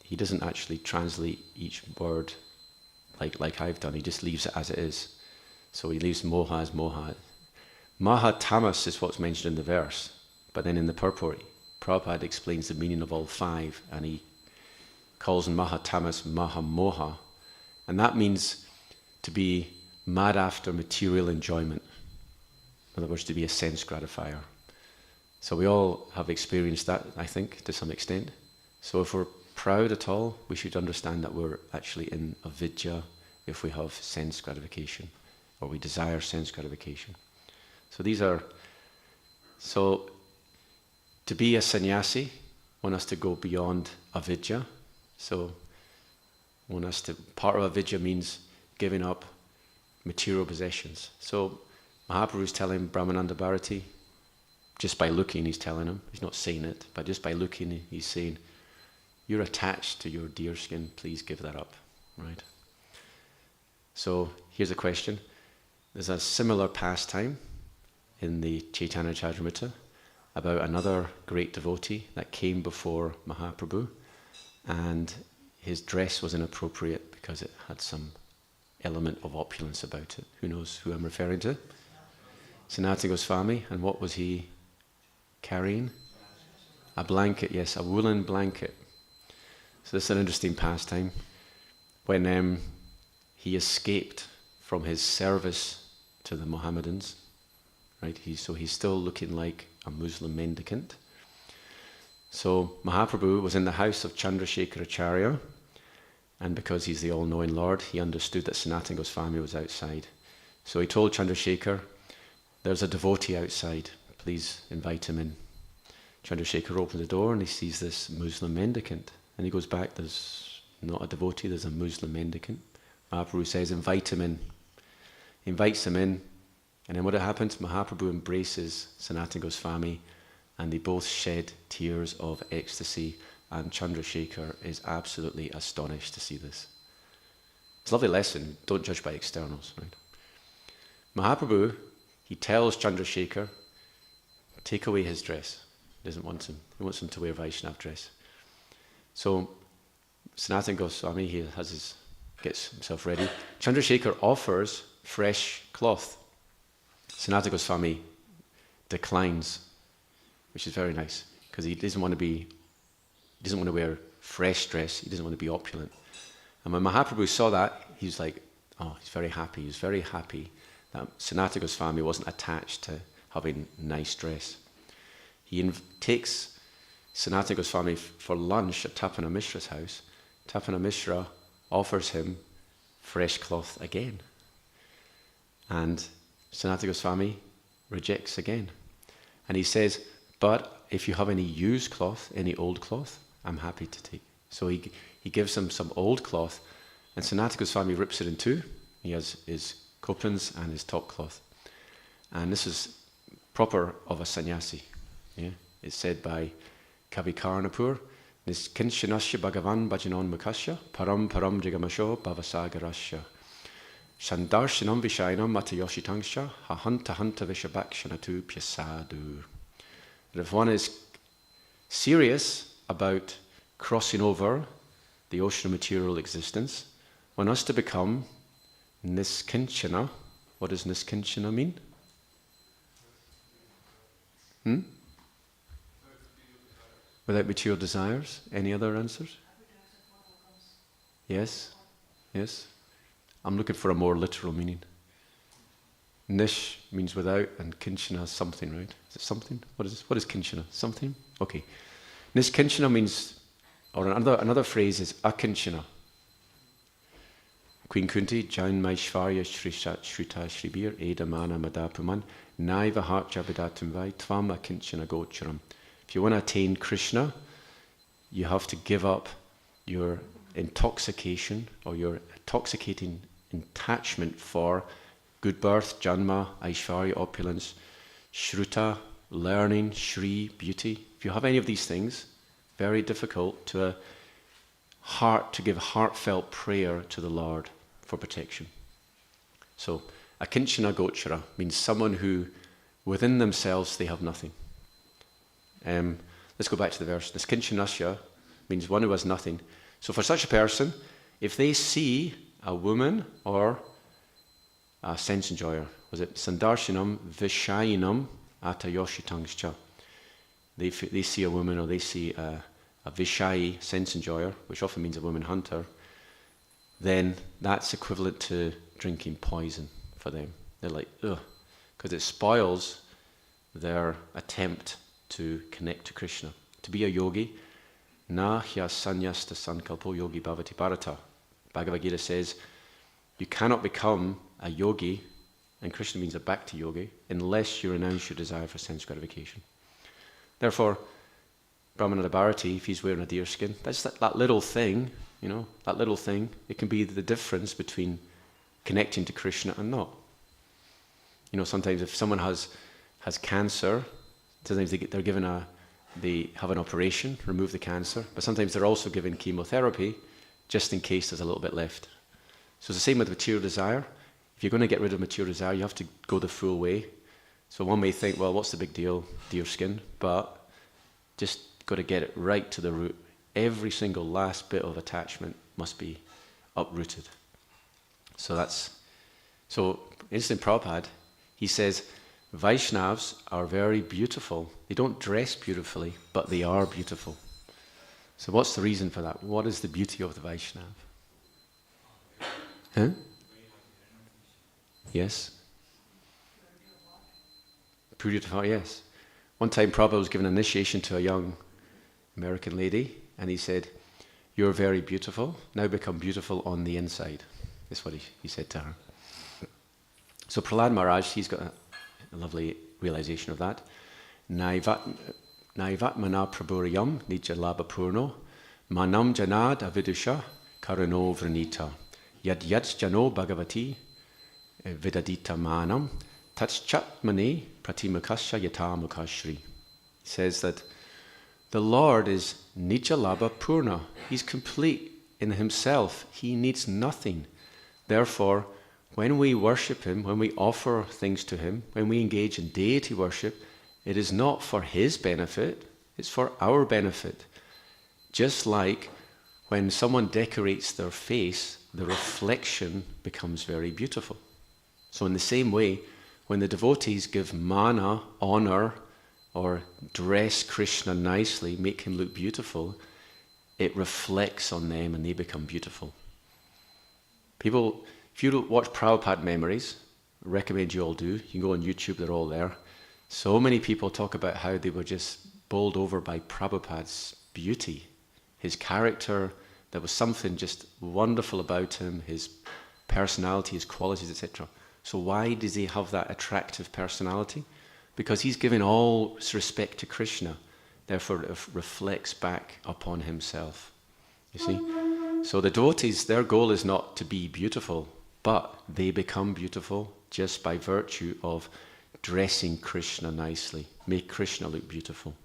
he doesn't actually translate each word like I've done. He just leaves it as it is. So he leaves moha as moha. Maha tamas is what's mentioned in the verse. But then in the purport, Prabhupada explains the meaning of all 5, and he calls maha tamas maha moha. And that means to be mad after material enjoyment. In other words, to be a sense gratifier. So we all have experienced that, I think, to some extent. So if we're proud at all, we should understand that we're actually in avidya if we have sense gratification, or we desire sense gratification. So to be a sannyasi, want us to go beyond avidya. So part of avidya means giving up material possessions. So Mahaprabhu's telling Brahmananda Bharati, just by looking he's telling him, he's not saying it, but just by looking he's saying, you're attached to your deer skin, please give that up, right? So here's a question. There's a similar pastime in the Caitanya-Caritāmṛta about another great devotee that came before Mahaprabhu, and his dress was inappropriate because it had some element of opulence about it. Who knows who I'm referring to? Sanatana Goswami. And what was he carrying? A blanket, yes, a woolen blanket. So this is an interesting pastime. When he escaped from his service to the Mohammedans, right? So he's still looking like a Muslim mendicant. So Mahaprabhu was in the house of Chandrasekharacharya, and because he's the all-knowing Lord, he understood that Sanatana Goswami was outside. So he told Chandrasekhar, there's a devotee outside, please invite him in. Chandrasekhar opened the door and he sees this Muslim mendicant. And he goes back, there's not a devotee, there's a Muslim mendicant. Mahaprabhu says, invite him in. He invites him in, and then what happens? Mahaprabhu embraces Sanatana Goswami, and they both shed tears of ecstasy, and Chandrasekhar is absolutely astonished to see this. It's a lovely lesson, don't judge by externals, right? Mahaprabhu, he tells Chandrasekhar, take away his dress. He doesn't want him. He wants him to wear Vaishnava dress. So Sanatana Goswami, gets himself ready. Chandrasekhar offers fresh cloth. Sanatana Goswami declines, which is very nice, because he doesn't want to wear fresh dress, he doesn't want to be opulent. And when Mahaprabhu saw that, he's like, he's very happy. He's very happy that Sanatana Goswami wasn't attached to having nice dress. He takes Sanatana Goswami for lunch at Tapana Mishra's house. Tapana Mishra offers him fresh cloth again. And Sanatana Goswami rejects again. And he says, but if you have any used cloth, any old cloth, I'm happy to take. So he gives him some old cloth, and Sanatana Goswami rips it in two. He has his kopans and his top cloth. And this is proper of a sannyasi. Yeah? It's said by Kavi Karnapur, Niskinshyanasya Bhagavan Bhajanon Mukasya Param Param Jigamasho Bhavasagarasya Sandarshanam Vishayanam Matayoshitangsha Hahanta Hanta Vishabhakshanatu Pyasadu. And if one is serious about crossing over the ocean of material existence, one has to become niskinchana. What does niskinchana mean? Without material desires. Any other answers? Yes? Yes? I'm looking for a more literal meaning. Nish means without, and kinchana is something, right? Is it something? What is kinchana? Something? Okay. Niskinchana means, or another phrase is akinchana. Queen Kunti, Jain Maishvarya Shrishat Shrita Shribir, Edamana Madapuman, Naiva Harcha Vidatum Vai, Tvam Akinchana Gocharam. If you want to attain Krishna, you have to give up your intoxication or your intoxicating attachment for good birth, janma, aishvarya, opulence, shruta, learning, shri, beauty. If you have any of these things, very difficult to give heartfelt prayer to the Lord for protection. So, akinchana gochara means someone who, within themselves, they have nothing. Let's go back to the verse. Niskinchanasya means one who has nothing. So for such a person, if they see a woman or a sense enjoyer, was it sandarshanam vishayinam atayoshitangscha? They see a woman or they see a vishayi, sense enjoyer, which often means a woman hunter, then that's equivalent to drinking poison for them. They're like, ugh, because it spoils their attempt to connect to Krishna. To be a yogi, Na hya sanyasta sankalpo yogi bhavati bharata. Bhagavad Gita says, you cannot become a yogi, and Krishna means a bhakti yogi, unless you renounce your desire for sense gratification. Therefore, Brahmananda Bharati, if he's wearing a deer skin, that's that little thing, that little thing, it can be the difference between connecting to Krishna and not. Sometimes if someone has cancer, sometimes they're given they have an operation, remove the cancer, but sometimes they're also given chemotherapy just in case there's a little bit left. So it's the same with material desire. If you're going to get rid of material desire, you have to go the full way. So one may think, well, what's the big deal, deer skin? But just got to get it right to the root. Every single last bit of attachment must be uprooted. So instant Prabhupada, he says, Vaishnavas are very beautiful. They don't dress beautifully, but they are beautiful. So what's the reason for that? What is the beauty of the Vaishnav? Huh? Yes. Purity of heart, yes. One time Prabhupada was given initiation to a young American lady, and he said, you're very beautiful, now become beautiful on the inside. That's what he said to her. So Prahlad Maharaj, he's got a lovely realization of that. Naivatmana prabhuriyam nija labha purno manam janad avidusha karano vranita yad jano bhagavati vidadita manam tatschatmane pratimukasya yatamukashri. He says that the Lord is nija labha purna. He's complete in himself. He needs nothing. Therefore, when we worship him, when we offer things to him, when we engage in deity worship, it is not for his benefit, it's for our benefit. Just like when someone decorates their face, the reflection becomes very beautiful. So in the same way, when the devotees give mana, honor, or dress Krishna nicely, make him look beautiful, it reflects on them and they become beautiful. People, if you watch Prabhupada memories, I recommend you all do. You can go on YouTube, they're all there. So many people talk about how they were just bowled over by Prabhupada's beauty. His character, there was something just wonderful about him, his personality, his qualities, etc. So why does he have that attractive personality? Because he's given all respect to Krishna. Therefore it reflects back upon himself. You see? So the devotees, their goal is not to be beautiful, but they become beautiful just by virtue of dressing Krishna nicely. Make Krishna look beautiful.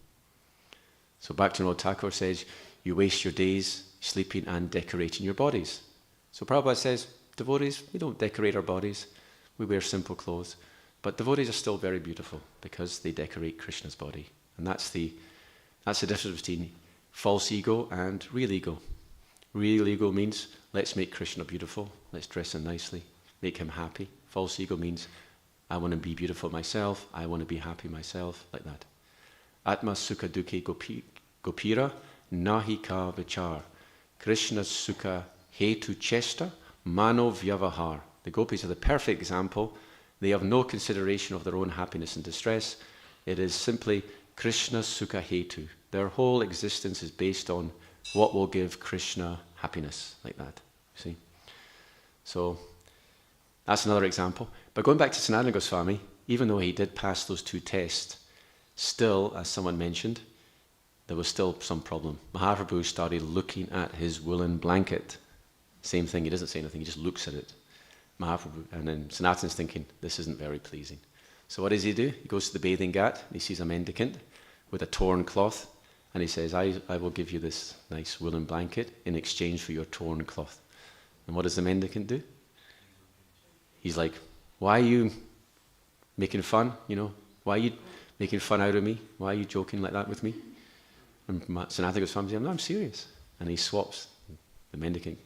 So Bhaktivinoda Thakur says, you waste your days sleeping and decorating your bodies. So Prabhupada says, devotees, we don't decorate our bodies. We wear simple clothes. But devotees are still very beautiful because they decorate Krishna's body. And that's the difference between false ego and real ego. Real ego means, let's make Krishna beautiful, let's dress him nicely, make him happy. False ego means, I want to be beautiful myself, I want to be happy myself, like that. Atma sukha dukhe gopira nahi ka vichar. Krishna sukha hetu chesta mano vyavahar. The gopis are the perfect example. They have no consideration of their own happiness and distress. It is simply Krishna sukha hetu. Their whole existence is based on what will give Krishna happiness, like that, you see. So that's another example. But going back to Sanatana Goswami, even though he did pass those two tests, still, as someone mentioned, there was still some problem. Mahaprabhu started looking at his woolen blanket. Same thing, he doesn't say anything, he just looks at it. Mahaprabhu, and then Sanatana's thinking, this isn't very pleasing. So what does he do? He goes to the bathing ghat, and he sees a mendicant with a torn cloth, and he says, I will give you this nice woolen blanket in exchange for your torn cloth. And what does the mendicant do? He's like, why are you making fun? Why are you making fun out of me? Why are you joking like that with me? And Sanatana Goswami says, no, I'm serious. And he swaps. The mendicant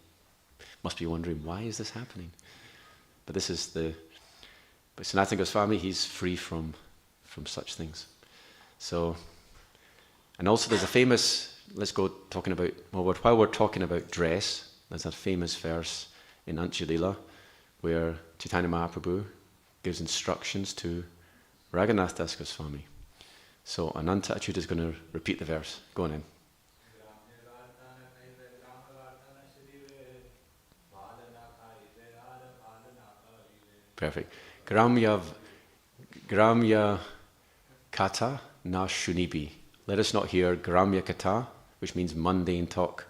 must be wondering, why is this happening? But but Sanatana Goswami, he's free from such things. So, and also there's a famous, let's go talking about, while we're talking about dress, there's a famous verse in Antya-lila where Chaitanya Mahaprabhu gives instructions to Raghunath Das Goswami. So Ananta Achyuta is going to repeat the verse. Go on in. Perfect. Gramya kata na shunibi. Let us not hear Gramya kata, which means mundane talk.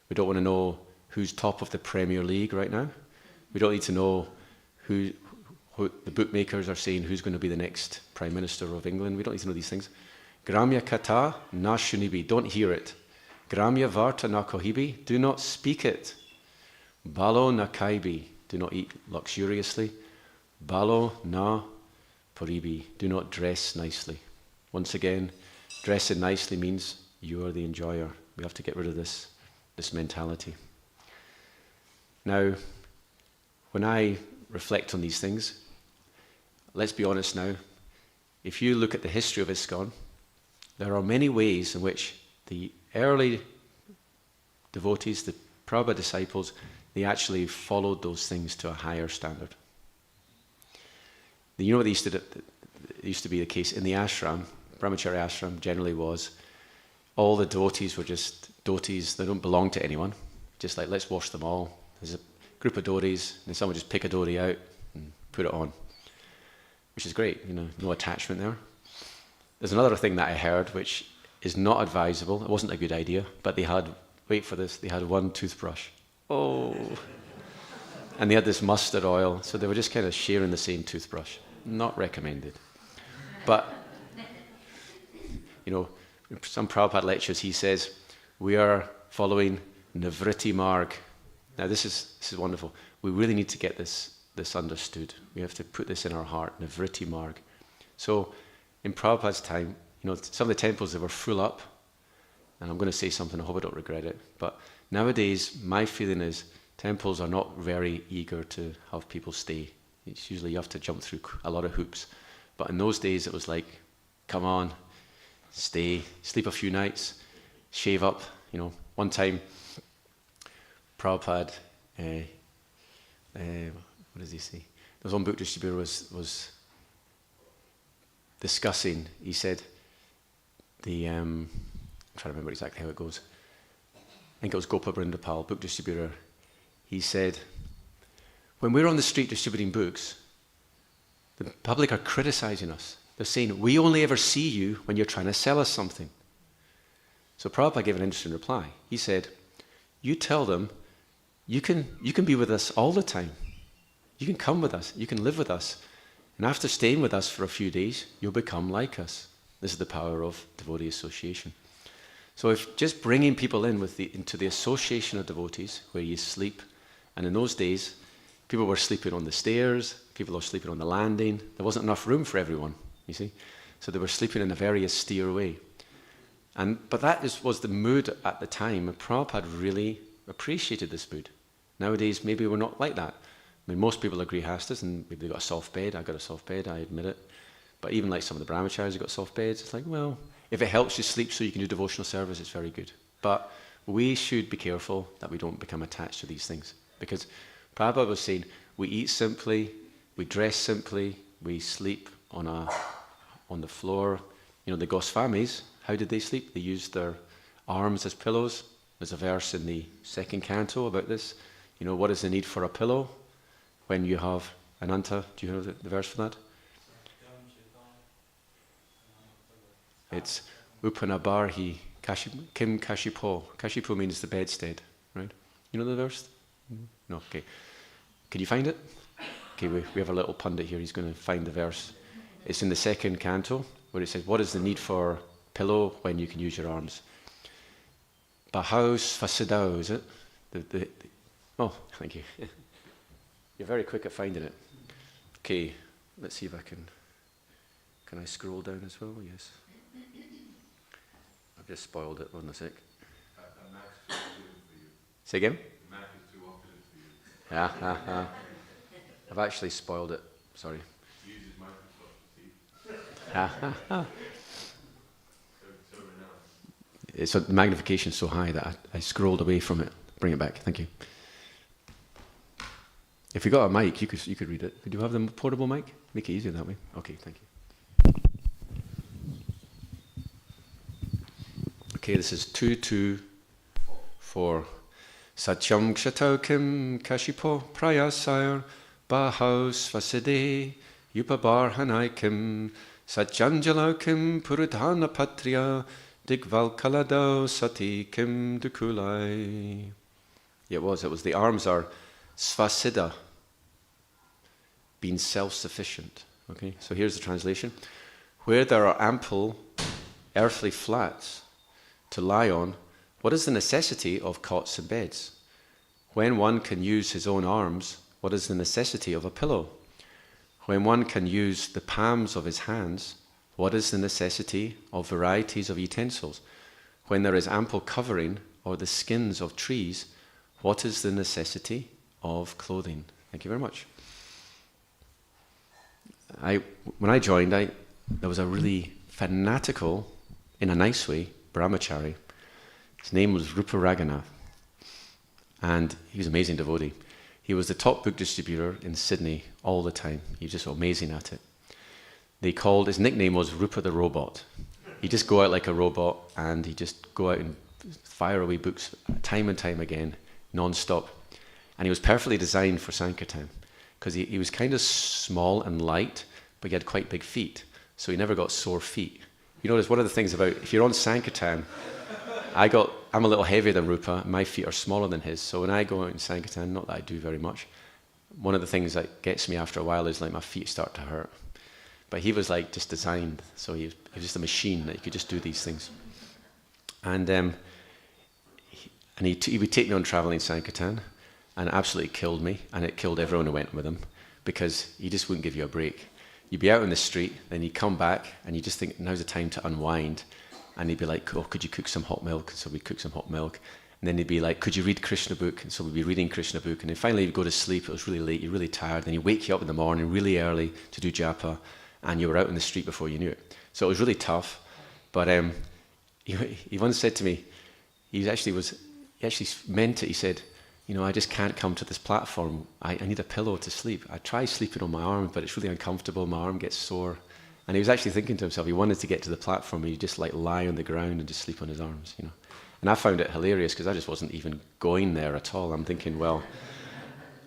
We don't want to know who's top of the Premier League right now. We don't need to know who the bookmakers are saying who's going to be the next Prime Minister of England. We don't need to know these things. Gramya kata na shunibi. Don't hear it. Gramya varta na kohibi. Do not speak it. Balo na kaibi. Do not eat luxuriously. Balo na poribi. Do not dress nicely. Once again, dressing nicely means you are the enjoyer. We have to get rid of this mentality. Now, when I reflect on these things, let's be honest now, if you look at the history of ISKCON, there are many ways in which the early devotees, the Prabhupada disciples, they actually followed those things to a higher standard. You know what used to be the case in the ashram, Brahmachari ashram generally was, all the devotees were just devotees, they don't belong to anyone, just like let's wash them all. There's a group of devotees, and someone just pick a devotee out and put it on, which is great, no attachment there. There's another thing that I heard which is not advisable, it wasn't a good idea, but they had, wait for this, they had one toothbrush. Oh! And they had this mustard oil, so they were just kind of sharing the same toothbrush. Not recommended. But, some Prabhupada lectures, he says, we are following Nivritti Marg. Now this is wonderful. We really need to get this understood. We have to put this in our heart, Nivritti Marg. So in Prabhupada's time, some of the temples, they were full up, and I'm going to say something, I hope I don't regret it, but nowadays my feeling is temples are not very eager to have people stay. It's usually you have to jump through a lot of hoops. But in those days it was like, come on, stay, sleep a few nights, shave up. One time Prabhupada, what does he say? There was one book distributor was discussing, he said, I'm trying to remember exactly how it goes. I think it was Gopa Brindapal, book distributor. He said, when we're on the street distributing books, the public are criticizing us. They're saying, we only ever see you when you're trying to sell us something. So Prabhupada gave an interesting reply. He said, you tell them, you can be with us all the time. You can come with us, you can live with us. And after staying with us for a few days, you'll become like us. This is the power of devotee association. So if just bringing people into the association of devotees, where you sleep, and in those days, people were sleeping on the stairs, people were sleeping on the landing, there wasn't enough room for everyone, you see. So they were sleeping in a very austere way. But that was the mood at the time, and Prabhupada really appreciated this mood. Nowadays, maybe we're not like that. I mean, most people are grihastas, and maybe they've got a soft bed. I've got a soft bed, I admit it. But even like some of the brahmacharis who've got soft beds, it's like, well, if it helps you sleep so you can do devotional service, it's very good. But we should be careful that we don't become attached to these things. Because Prabhupada was saying, we eat simply, we dress simply, we sleep on the floor. The Goswamis, how did they sleep? They used their arms as pillows. There's a verse in the second canto about this. What is the need for a pillow when you have Ananta? Do you know the verse for that? It's Upanabarhi Kim Kashipo. Kashipo means the bedstead, right? You know the verse? No, okay. Can you find it? Okay, we have a little pundit here. He's going to find the verse. It's in the second canto where it says, what is the need for pillow when you can use your arms? Bahaus Fasidao, is it? Oh, thank you. You're very quick at finding it. Okay, let's see if I can I scroll down as well? Yes. I've just spoiled it. Hold on a sec. Say again? The Mac is too opulent for you. I've actually spoiled it. Sorry. He uses Microsoft, you see. So the magnification is so high that I scrolled away from it. Bring it back. Thank you. If you got a mic, you could read it. Do you have the portable mic? Make it easier that way. Okay, thank you. Okay, this is 224. Satyam kshatau kim kashipo prayasayar Bahau Svaside Yupabarhanaikim Satyanjalaukim Puradhana Patria Digval Kaladau Sati Kim Dukulai. It was the arms are Svasiddha, being self-sufficient. Okay, so here's the translation. Where there are ample earthly flats to lie on, what is the necessity of cots and beds? When one can use his own arms, what is the necessity of a pillow? When one can use the palms of his hands, what is the necessity of varieties of utensils? When there is ample covering or the skins of trees, what is the necessity of clothing? Thank you very much. When I joined, there was a really fanatical, in a nice way, brahmachari. His name was Rupa Raghunath, and he was an amazing devotee. He was the top book distributor in Sydney all the time. He was just amazing at it. His nickname was Rupa the Robot. He'd just go out like a robot, and he'd just go out and fire away books time and time again, non-stop. And he was perfectly designed for Sankirtan, because he was kind of small and light, but he had quite big feet, so he never got sore feet. You notice one of the things about, if you're on Sankirtan, I'm a little heavier than Rupa, and my feet are smaller than his, so when I go out in Sankirtan, not that I do very much, one of the things that gets me after a while is like my feet start to hurt. But he was like just designed, so he was just a machine that you could just do these things. And he would take me on traveling Sankirtan, and it absolutely killed me, and it killed everyone who went with him, because he just wouldn't give you a break. You'd be out on the street, then you'd come back, and you just think, now's the time to unwind. And he'd be like, oh, could you cook some hot milk? And so we'd cook some hot milk. And then he'd be like, could you read Krishna book? And so we'd be reading Krishna book. And then finally you'd go to sleep. It was really late. You're really tired. Then he'd wake you up in the morning really early to do japa. And you were out in the street before you knew it. So it was really tough. But he once said to me, he actually meant it. He said, I just can't come to this platform. I need a pillow to sleep. I try sleeping on my arm, but it's really uncomfortable. My arm gets sore. And he was actually thinking to himself, he wanted to get to the platform and he'd just like lie on the ground and just sleep on his arms, And I found it hilarious because I just wasn't even going there at all. I'm thinking, well,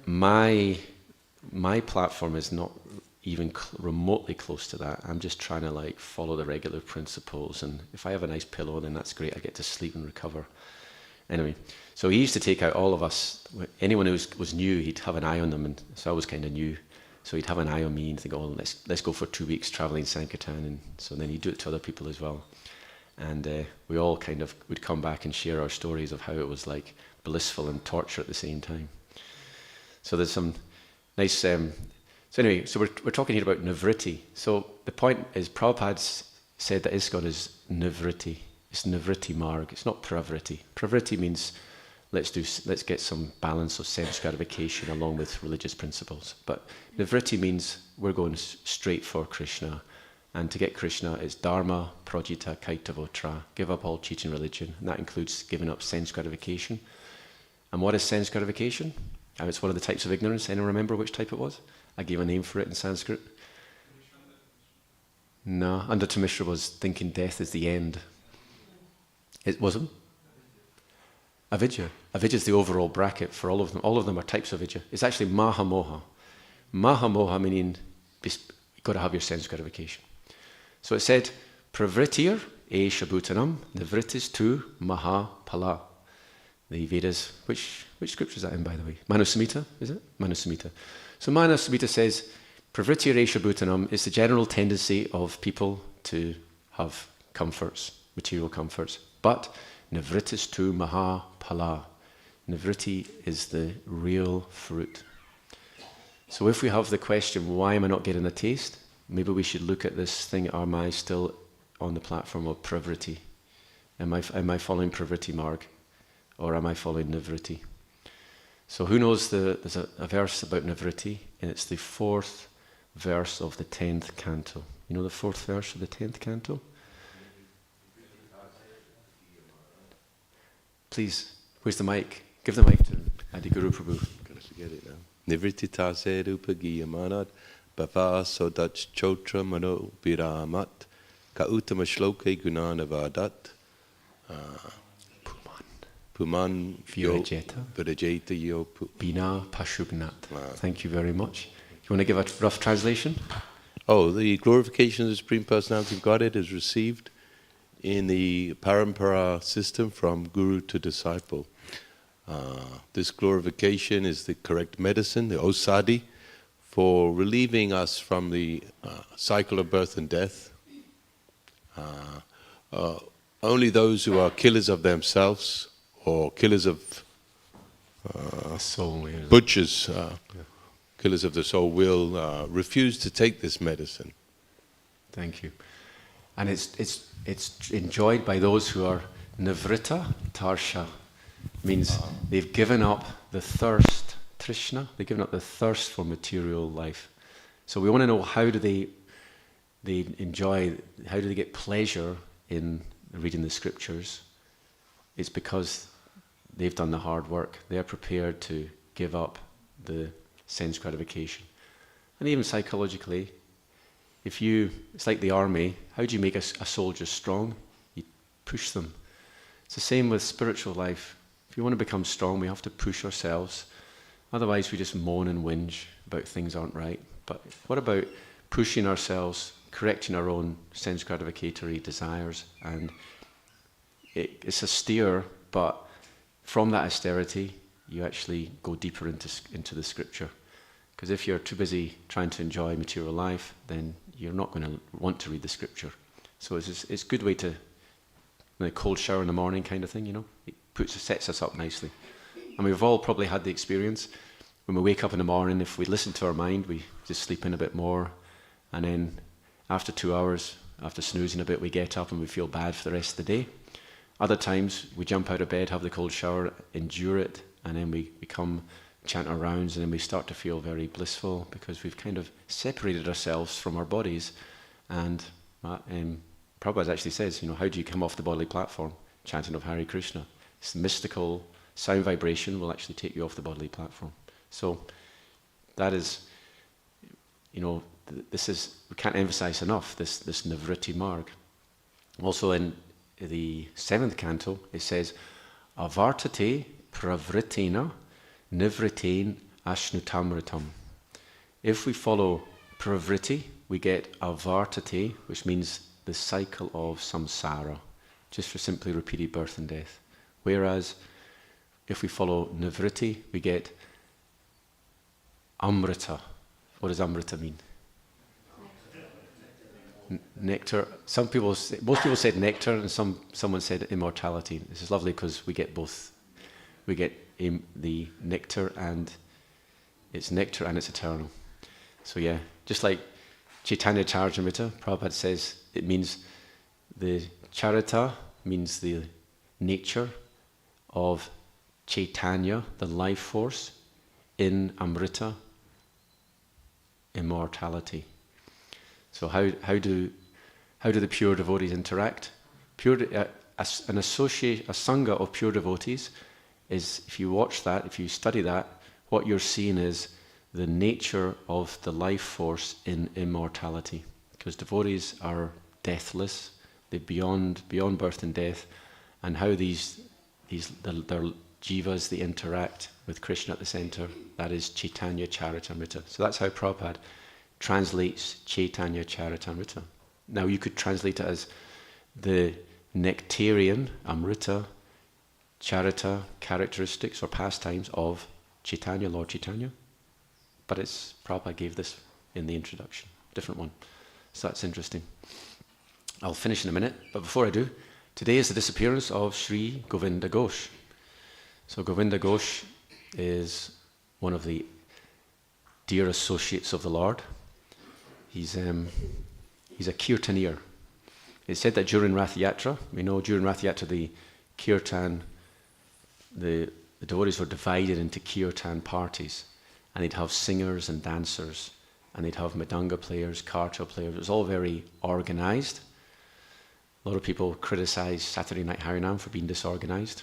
my platform is not even remotely close to that. I'm just trying to like follow the regular principles, and if I have a nice pillow, then that's great. I get to sleep and recover. Anyway, so he used to take out all of us. Anyone who was new, he'd have an eye on them, and so I was kind of new. So he'd have an eye on me and think, oh, let's go for 2 weeks traveling Sankirtan, and so then he'd do it to other people as well. And we all kind of would come back and share our stories of how it was like blissful and torture at the same time. So there's some nice. So anyway, so we're talking here about nivritti. So the point is, Prabhupada said that ISKCON is nivritti. It's nivritti marg. It's not pravritti. Pravritti means let's get some balance of sense gratification along with religious principles. But nivritti means we're going straight for Krishna. And to get Krishna, it's dharma, projita, kaitavotra. Give up all teaching religion. And that includes giving up sense gratification. And what is sense gratification? It's one of the types of ignorance. Anyone remember which type it was? I gave a name for it in Sanskrit. No, under Tamishra was thinking death is the end. It wasn't. Avidya. Avidya is the overall bracket for all of them. All of them are types of avidya. It's actually mahamoha. Mahamoha meaning you've got to have your sense gratification. So it said, pravritir e shabhutanam, nivritis tu mahapala. The Vedas, which scripture is that in, by the way? Manusamhita, is it? Manusamhita. So Manusamhita says, pravritir e shabhutanam is the general tendency of people to have comforts, material comforts. But nivritis tu mahapala. Nivritti is the real fruit. So if we have the question, why am I not getting a taste? Maybe we should look at this thing, am I still on the platform of pravritti? Am I following pravritti marg? Or am I following nivritti? So who knows, there's a verse about nivritti, and it's the 4th verse of the 10th canto. You know the 4th verse of the 10th canto? Please, where's the mic? Give the mic to Adi Guru Prabhu. I'm going to forget it now. Nivrittita se rupagiyamanat bhava sodach chotra mano viramat ka uttama shloke gunana vadat. Puman Virajeta Yo Bina Pashugnat. Thank you very much. You want to give a rough translation? Oh, the glorification of the Supreme Personality of Godhead is received in the Parampara system from Guru to disciple. This glorification is the correct medicine, the osadi, for relieving us from the cycle of birth and death. Only those who are killers of themselves or killers of soul, butchers, killers of the soul, will refuse to take this medicine. Thank you. And it's enjoyed by those who are nivritta tarsha, means they've given up the thirst, trishna, they've given up the thirst for material life. So we want to know, how do they enjoy, how do they get pleasure in reading the scriptures? It's because they've done the hard work. They're prepared to give up the sense gratification. And even psychologically, it's like the army. How do you make a soldier strong? You push them. It's the same with spiritual life. If you want to become strong, we have to push ourselves. Otherwise, we just moan and whinge about things aren't right. But what about pushing ourselves, correcting our own sense gratificatory desires? And it's austere, but from that austerity, you actually go deeper into the scripture. Because if you're too busy trying to enjoy material life, then you're not going to want to read the scripture. So it's a good way to, a cold shower in the morning kind of thing, It sets us up nicely. And we've all probably had the experience, when we wake up in the morning, if we listen to our mind, we just sleep in a bit more. And then after 2 hours, after snoozing a bit, we get up and we feel bad for the rest of the day. Other times, we jump out of bed, have the cold shower, endure it, and then we come, chant our rounds, and then we start to feel very blissful because we've kind of separated ourselves from our bodies. And Prabhupada actually says, how do you come off the bodily platform? Chanting of Hare Krishna. This mystical sound vibration will actually take you off the bodily platform. So that is, this is, we can't emphasize enough, this Nivritti Marg. Also in the 7th canto, it says, Avartate pravritina nivritain ashnutamritam. If we follow pravritti, we get avartate, which means the cycle of samsara, just for simply repeated birth and death. Whereas if we follow nivritti, we get amrita. What does amrita mean? Nectar. Most people said nectar, and someone said immortality. This is lovely because we get both. We get the nectar, and it's eternal. So yeah, just like Caitanya-Caritāmṛta, Prabhupada says, it means the charita means the nature of Chaitanya, the life force, in Amrita, immortality. So how do the pure devotees interact? A sangha of pure devotees is, if you watch that, if you study that, what you're seeing is the nature of the life force in immortality. Because devotees are deathless, they're beyond birth and death, and how their jivas, they interact with Krishna at the center. That is Caitanya-Caritāmṛta. So that's how Prabhupada translates Caitanya-Caritāmṛta. Now you could translate it as the nectarian, Amrita, Charita, characteristics or pastimes of Chaitanya, Lord Chaitanya. But Prabhupada gave this in the introduction, different one. So that's interesting. I'll finish in a minute, but before I do, today is the disappearance of Sri Govinda Ghosh. So Govinda Ghosh is one of the dear associates of the Lord. He's a kirtanier. It's said that during Rath Yatra, during Rath Yatra the kirtan, the devotees were divided into kirtan parties, and they'd have singers and dancers, and they'd have madanga players, karta players. It was all very organized. A lot of people criticize Saturday Night Harinam for being disorganized.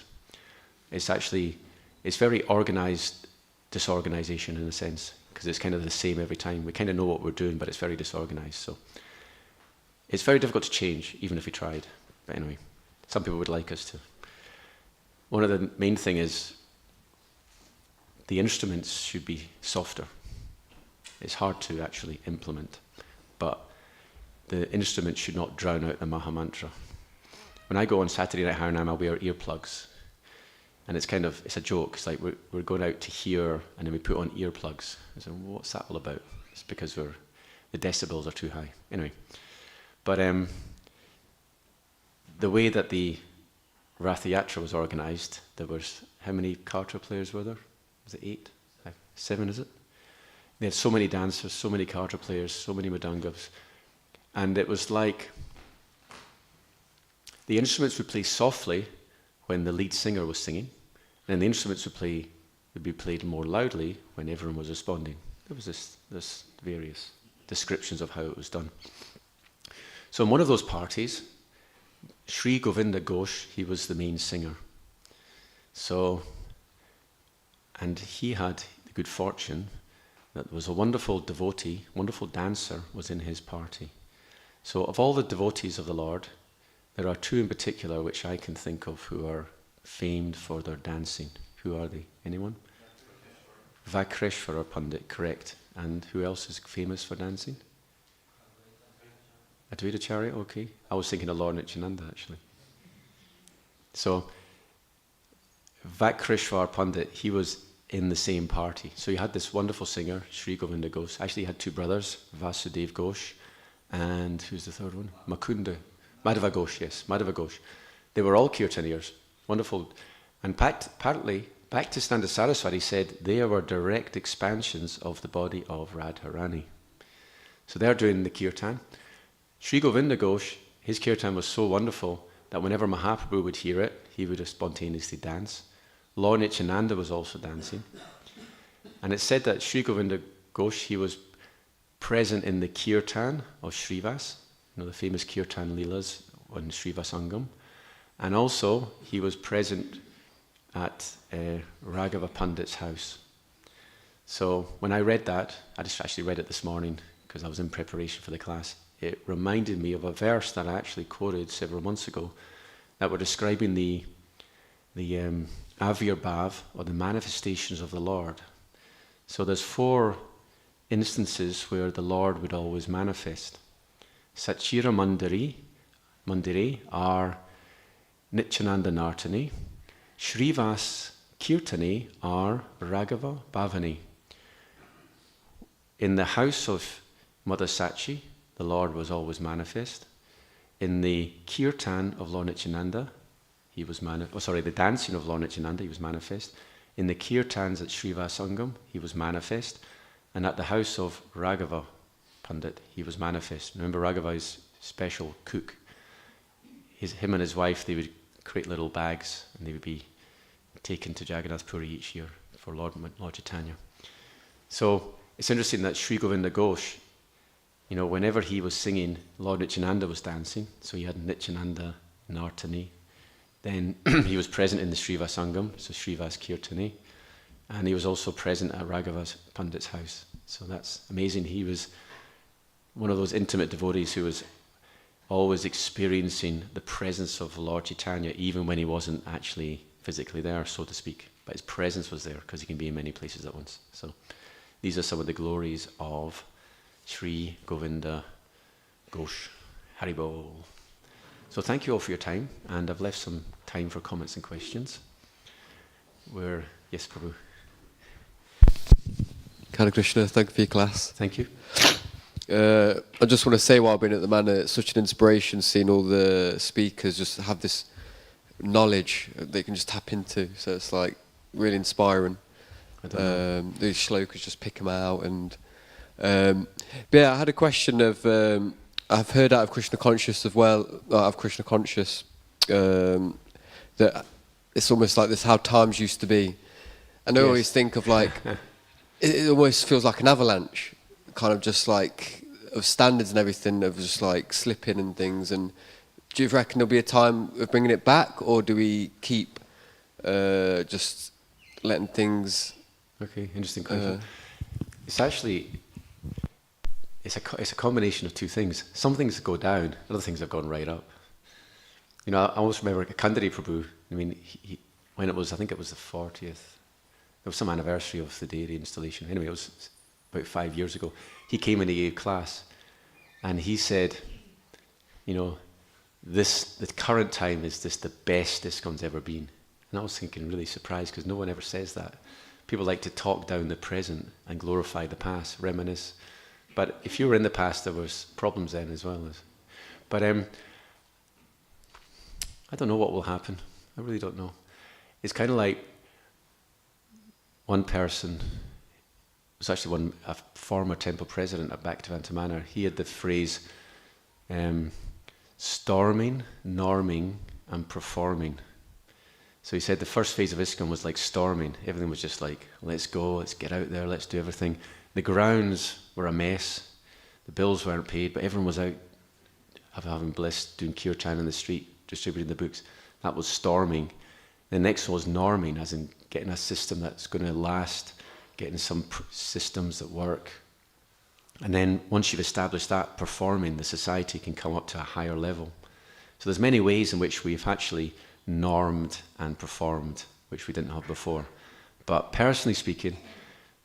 It's very organized disorganization in a sense, because it's kind of the same every time. We kind of know what we're doing, but it's very disorganized. So it's very difficult to change, even if we tried. But anyway, some people would like us to. one of the main thing is the instruments should be softer. It's hard to actually implement, but the instruments should not drown out the Maha Mantra. When I go on Saturday Night Harinam, I'll wear earplugs. And it's a joke. It's like we're going out to hear, and then we put on earplugs. I said, well, what's that all about? It's because the decibels are too high. Anyway, but the way that the Ratha Yatra was organised, there was, how many Kartra players were there? Was it 8? 7, is it? They had so many dancers, so many Kartra players, so many Madangavs. And it was like the instruments would play softly when the lead singer was singing, and then the instruments would be played more loudly when everyone was responding. There was this various descriptions of how it was done. So in one of those parties, Sri Govinda Ghosh, he was the main singer. So, and he had the good fortune that there was a wonderful devotee, wonderful dancer was in his party. So of all the devotees of the Lord, there are 2 in particular which I can think of who are famed for their dancing. Who are they? Anyone? Vakreshvara Pandit, correct. And who else is famous for dancing? Advaitacharya, okay. I was thinking of Lord Nityananda, actually. So, Vakreshvara Pandit, he was in the same party. So you had this wonderful singer, Sri Govinda Ghosh. Actually, he had 2 brothers, Vasudev Ghosh, and who's the third one? Madhava Ghosh, yes, Madhava Ghosh. They were all kirtaniers, wonderful. And apparently, Bhaktisiddhanta Saraswati said they were direct expansions of the body of Radharani. So they're doing the kirtan. Sri Govinda Ghosh, his kirtan was so wonderful that whenever Mahaprabhu would hear it, he would spontaneously dance. Lord Nityananda was also dancing. And it's said that Sri Govinda Ghosh, he was present in the kirtan of Srivas, the famous kirtan leelas on Srivasangam. And also, he was present at Raghava Pandit's house. So when I read that, I just actually read it this morning because I was in preparation for the class. It reminded me of a verse that I actually quoted several months ago that were describing the Avirbhav, or the manifestations of the Lord. So there's 4 instances where the Lord would always manifest. Sachira Mandire are Nityananda Nartani. Srivas Kirtani are Raghava Bhavani. In the house of Mother Sachi, the Lord was always manifest. In the kirtan of Lord Nityananda, he was the dancing of Lord Nityananda, he was manifest. In the kirtans at Srivasangam, he was manifest. And at the house of Raghava Pandit, he was manifest. Remember, Raghava is special cook. Him and his wife, they would create little bags and they would be taken to Jagannath Puri each year for Lord Chaitanya. So it's interesting that Sri Govinda Ghosh, whenever he was singing, Lord Nityananda was dancing. So he had Nityananda Nartani. Then he was present in the Srivasangam, so Srivas Kirtani. And he was also present at Raghava Pandit's house. So that's amazing. He was one of those intimate devotees who was always experiencing the presence of Lord Chaitanya, even when he wasn't actually physically there, so to speak. But his presence was there, because he can be in many places at once. So these are some of the glories of Sri Govinda Ghosh. Haribol. So thank you all for your time, and I've left some time for comments and questions. Yes, Prabhu. Hare Krishna, thank you for your class. Thank you. I just want to say, while I've been at the manor, it's such an inspiration seeing all the speakers just have this knowledge that they can just tap into. So it's like really inspiring. These shlokas, just pick them out. And but yeah, I had a question of I've heard out of Krishna Conscious as well, out of Krishna Conscious, that it's almost like this how times used to be. And I always think of like, it almost feels like an avalanche, kind of just like of standards and everything, of just like slipping and things. And do you reckon there'll be a time of bringing it back, or do we keep just letting things? Okay, interesting question. It's actually, it's a combination of two things. Some things go down, other things have gone right up. I always remember Kandari Prabhu. I mean, when it was, I think it was the 40th, there was some anniversary of the day of the installation. Anyway, it was about 5 years ago. He came and he gave class, and he said, you know, the current time is just the best ISKCON's ever been. And I was thinking, really surprised, because no one ever says that. People like to talk down the present and glorify the past, reminisce. But if you were in the past, there was problems then as well. But I don't know what will happen. I really don't know. It's kind of like one person, it was actually a former temple president at Bhaktivedanta Manor. He had the phrase, storming, norming, and performing. So he said the first phase of ISKCON was like storming. Everything was just like, let's go, let's get out there, let's do everything. The grounds were a mess. The bills weren't paid, but everyone was out having bliss, doing kirtan in the street, distributing the books. That was storming. The next one was norming, as in getting a system that's going to last, getting some systems that work. And then once you've established that, performing, the society can come up to a higher level. So there's many ways in which we've actually normed and performed, which we didn't have before. But personally speaking,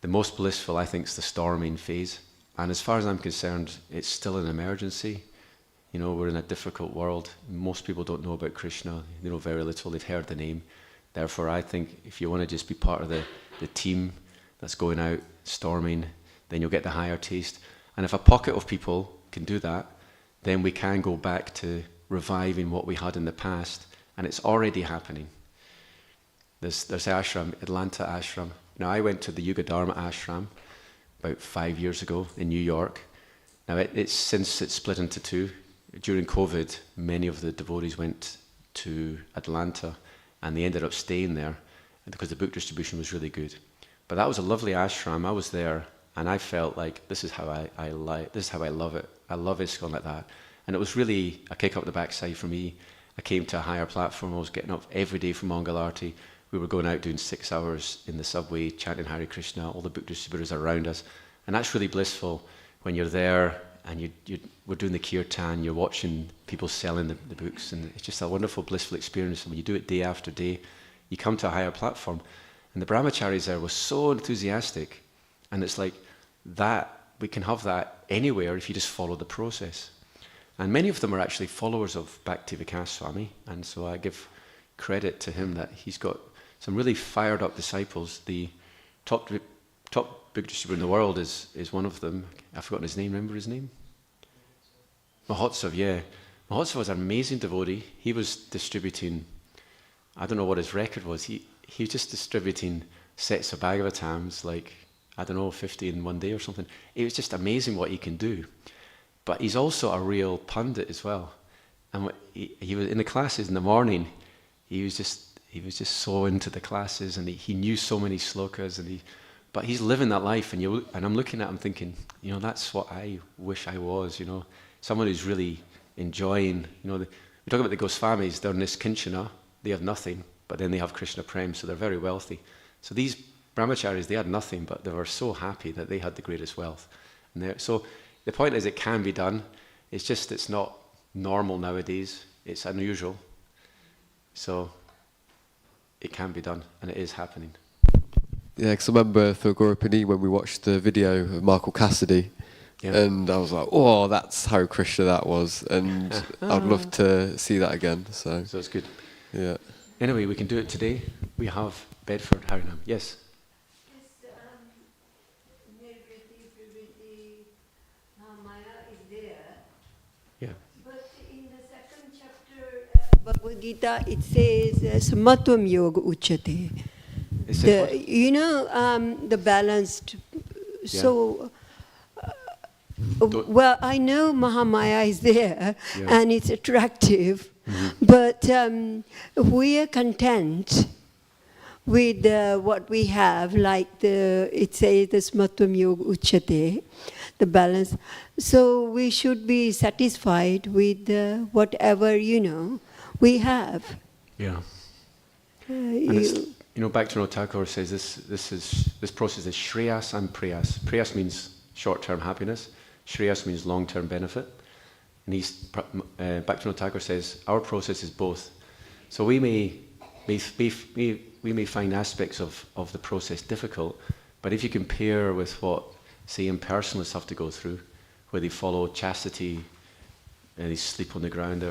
the most blissful, I think, is the storming phase. And as far as I'm concerned, it's still an emergency. You know, we're in a difficult world. Most people don't know about Krishna. They know very little. They've heard the name. Therefore, I think if you want to just be part of the team that's going out storming, then you'll get the higher taste. And if a pocket of people can do that, then we can go back to reviving what we had in the past. And it's already happening. There's ashram, Atlanta ashram. Now, I went to the Yuga Dharma ashram about 5 years ago in New York. Now, since it's split into two. During COVID, many of the devotees went to Atlanta, and they ended up staying there because the book distribution was really good. But that was a lovely ashram. I was there, and I felt like this is how I love it. I love ISKCON like that. And it was really a kick up the backside for me. I came to a higher platform. I was getting up every day for Mangalarti. We were going out doing 6 hours in the subway, chanting Hare Krishna. All the book distributors are around us. And that's really blissful when you're there and we're doing the kirtan, you're watching people selling the books. And it's just a wonderful, blissful experience. And when you do it day after day, you come to a higher platform. And the brahmacharis there were so enthusiastic. And it's like that, we can have that anywhere if you just follow the process. And many of them are actually followers of Bhakti Vikas Swami, and so I give credit to him that he's got some really fired up disciples. The top book distributor in the world is one of them. I've forgotten his name. Remember his name? Mahotsav, yeah. Mahotsav was an amazing devotee. He was distributing, I don't know what his record was. He was just distributing sets of Bhagavatams, like, I don't know, 50 in one day or something. It was just amazing what he can do. But he's also a real pundit as well. And he was in the classes in the morning. He was just so into the classes, and he knew so many slokas. But he's living that life, and I'm looking at him thinking, you know, that's what I wish I was. You know, someone who's really enjoying. You know, we talk about the Goswamis. They're niskinchana. They have nothing, but then they have Krishna Prem, so they're very wealthy. So these brahmacharis, they had nothing, but they were so happy that they had the greatest wealth. So the point is, it can be done. It's just it's not normal nowadays. It's unusual. So it can be done, and it is happening. Yeah, because I remember for Gaurapani when we watched the video of Michael Cassidy, and I was like, oh, that's how Krishna that was, and I'd love to see that again. So it's good. Yeah. Anyway, we can do it today. We have Bedford Harinam. Yes? Yeah. But in the second chapter Bhagavad Gita, it says Samatvam Yoga Uchate. The balanced. Yeah. So, well, I know Mahamaya is there and it's attractive, but we are content with what we have, like it says the Samatvam Yoga Uchate, the balance. So we should be satisfied with whatever, we have. Yeah. Bhaktivinoda Thakur says this process is shreyas and prayas. Prayas means short-term happiness. Shreyas means long-term benefit. And Bhaktivinoda Thakur says our process is both. So we may we may find aspects of the process difficult, but if you compare with what, say, impersonalists have to go through, where they follow chastity and they sleep on the ground,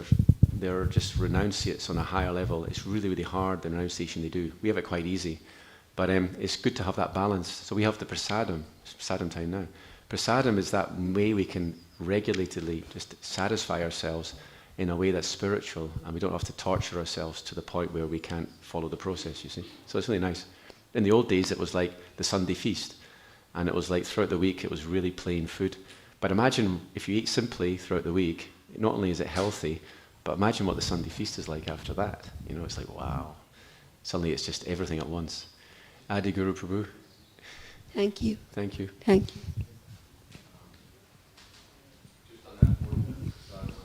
they're just renunciates on a higher level. It's really, really hard, the renunciation they do. We have it quite easy. But it's good to have that balance. So we have the prasadam. It's prasadam time now. Prasadam is that way we can regulatedly just satisfy ourselves in a way that's spiritual, and we don't have to torture ourselves to the point where we can't follow the process, you see. So it's really nice. In the old days, it was like the Sunday feast, and it was like throughout the week, it was really plain food. But imagine if you eat simply throughout the week, not only is it healthy, but imagine what the Sunday feast is like after that. You know, it's like, wow. Suddenly it's just everything at once. Adi Guru Prabhu. Thank you. Thank you. Thank you. Just on that point,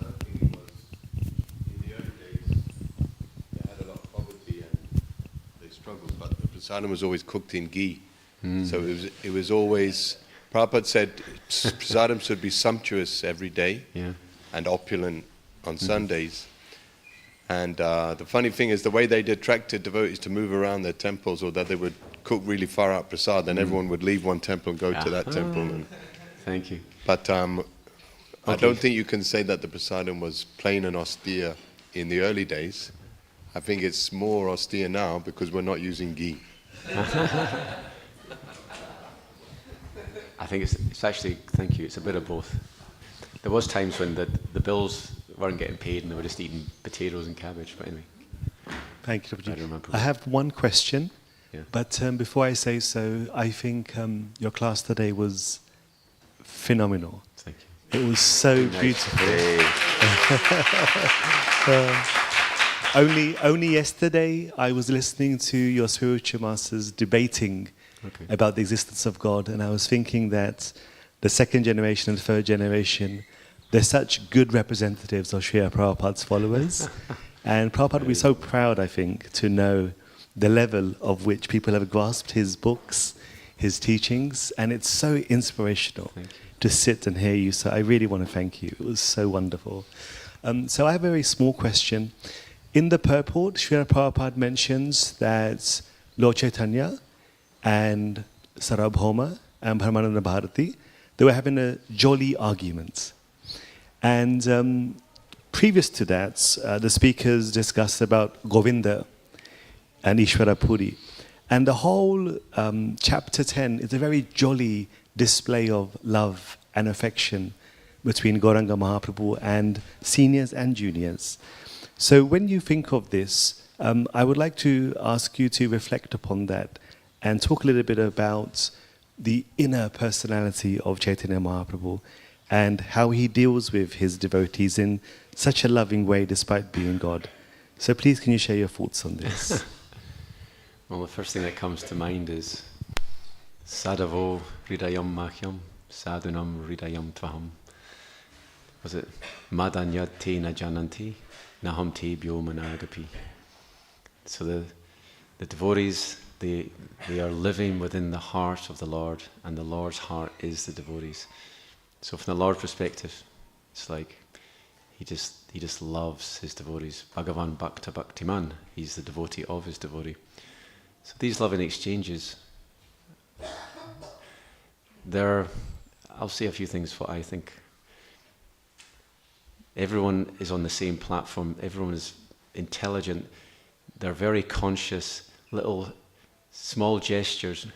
I think it was in the early days, they had a lot of poverty and they struggled, but the prasadam was always cooked in ghee. So it was always, Prabhupada said prasadam should be sumptuous every day and opulent on Sundays. And the funny thing is, the way they attracted devotees to move around their temples, or that they would cook really far out prasad, then everyone would leave one temple and go to that temple. And, Thank you. but I don't think you can say that the prasadam was plain and austere in the early days. I think it's more austere now because we're not using ghee. I think it's actually, thank you, it's a bit of both. There was times when the bills weren't getting paid and they were just eating potatoes and cabbage, but anyway. Thank you, I don't remember. I have one question, Yeah. but before I say so, I think your class today was phenomenal. Thank you. It was so Nice. beautiful. Hey. Only yesterday I was listening to your spiritual masters debating about the existence of God, and I was thinking that the second generation and third generation, they're such good representatives of Srila Prabhupada's followers. And Prabhupada would be so proud, I think, to know the level of which people have grasped his books, his teachings, and it's so inspirational to sit and hear you. So I really want to thank you. It was so wonderful. So I have a very small question. In the purport, Srila Prabhupada mentions that Lord Chaitanya and Sarabhoma and Brahmananda Bharati, they were having a jolly argument. And previous to that, the speakers discussed about Govinda and Ishvara Puri. And the whole chapter 10 is a very jolly display of love and affection between Gauranga Mahaprabhu and seniors and juniors. So when you think of this, I would like to ask you to reflect upon that and talk a little bit about the inner personality of Chaitanya Mahaprabhu and how he deals with his devotees in such a loving way despite being God. So please, can you share your thoughts on this? Well, the first thing that comes to mind is Sadhavo Hridayam Mahyam, Sadhunam Hridayam Tvaham. Was it Madanyad Te Na Jananti, Naham Te Bhyo Managapi? So the devotees, they are living within the heart of the Lord, and the Lord's heart is the devotees. So from the Lord's perspective, it's like he just loves his devotees. Bhagavan Bhakta Bhaktiman, he's the devotee of his devotee. So these loving exchanges, I'll say a few things what I think. Everyone is on the same platform, everyone is intelligent, they're very conscious, little small gestures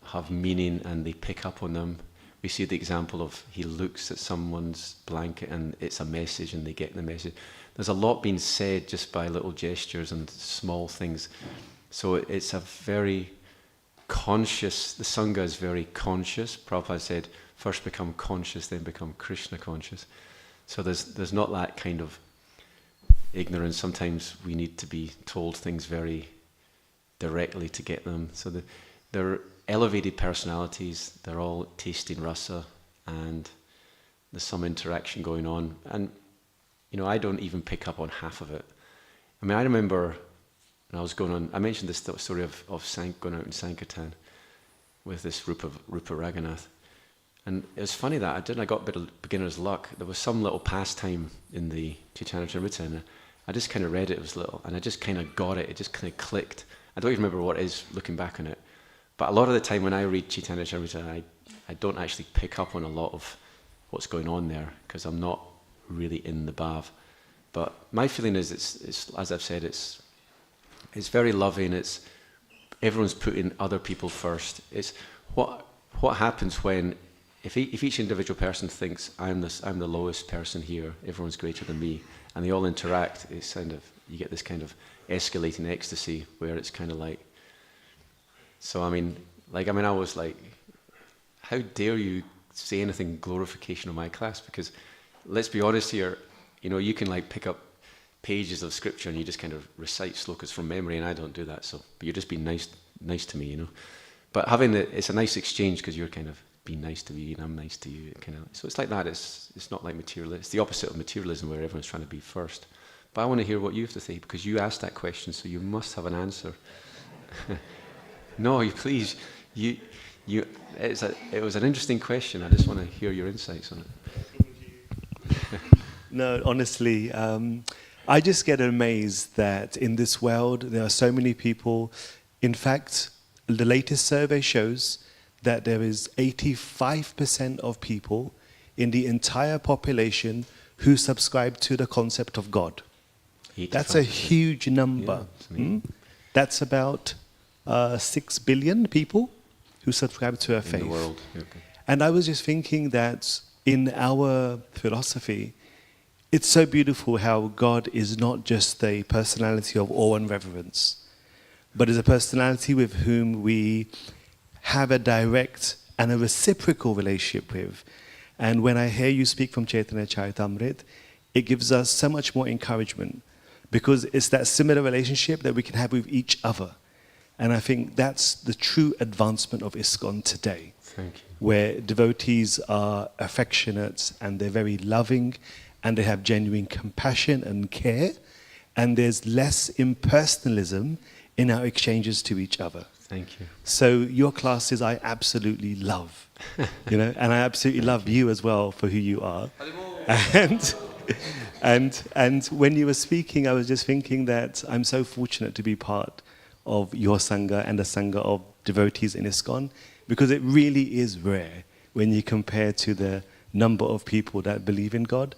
have meaning and they pick up on them. We see the example of he looks at someone's blanket and it's a message and they get the message. There's a lot being said just by little gestures and small things. So it's a very conscious, the Sangha is very conscious. Prabhupada said, first become conscious, then become Krishna conscious. So there's not that kind of ignorance. Sometimes we need to be told things very directly to get them. So they're elevated personalities, they're all tasting rasa, and there's some interaction going on. And, you know, I don't even pick up on half of it. I mean, I remember when I was going on, I mentioned this story of going out in Sankirtan with this Rupa Raghunath. And it was funny that I got a bit of beginner's luck. There was some little pastime in the Caitanya-Caritāmṛta, I just kind of read it, it was little, and I just kind of got it, it just kind of clicked. I don't even remember what it is looking back on it. But a lot of the time when I read Caitanya-Caritāmṛta, I don't actually pick up on a lot of what's going on there, because I'm not really in the bhav. But my feeling is, it's as I've said, it's very loving, everyone's putting other people first. It's what happens when, if each individual person thinks, I'm the lowest person here, everyone's greater than me, and they all interact, it's kind of, you get this kind of escalating ecstasy where it's kind of like, so I was like, how dare you say anything glorification of my class? Because let's be honest here, you can like pick up pages of scripture and you just kind of recite slokas from memory, and I don't do that. So, but you're just being nice to me, But it's a nice exchange, because you're kind of being nice to me and I'm nice to you. So it's like that. It's not like materialism. It's the opposite of materialism, where everyone's trying to be first. But I want to hear what you have to say, because you asked that question, so you must have an answer. No, please. It was an interesting question. I just want to hear your insights on it. No, honestly, I just get amazed that in this world there are so many people. In fact, the latest survey shows that there is 85% of people in the entire population who subscribe to the concept of God. 85%. That's a huge number. Yeah, that's about 6 billion people who subscribe to our faith. In the world. Okay. And I was just thinking that in our philosophy, it's so beautiful how God is not just a personality of awe and reverence, but is a personality with whom we have a direct and a reciprocal relationship with. And when I hear you speak from Caitanya-Caritāmṛta, it gives us so much more encouragement, because it's that similar relationship that we can have with each other. And I think that's the true advancement of ISKCON today. Thank you. Where devotees are affectionate and they're very loving and they have genuine compassion and care, and there's less impersonalism in our exchanges to each other. Thank you. So your classes I absolutely love, and I absolutely love you as well for who you are. And when you were speaking, I was just thinking that I'm so fortunate to be part of your Sangha and the Sangha of devotees in ISKCON, because it really is rare when you compare to the number of people that believe in God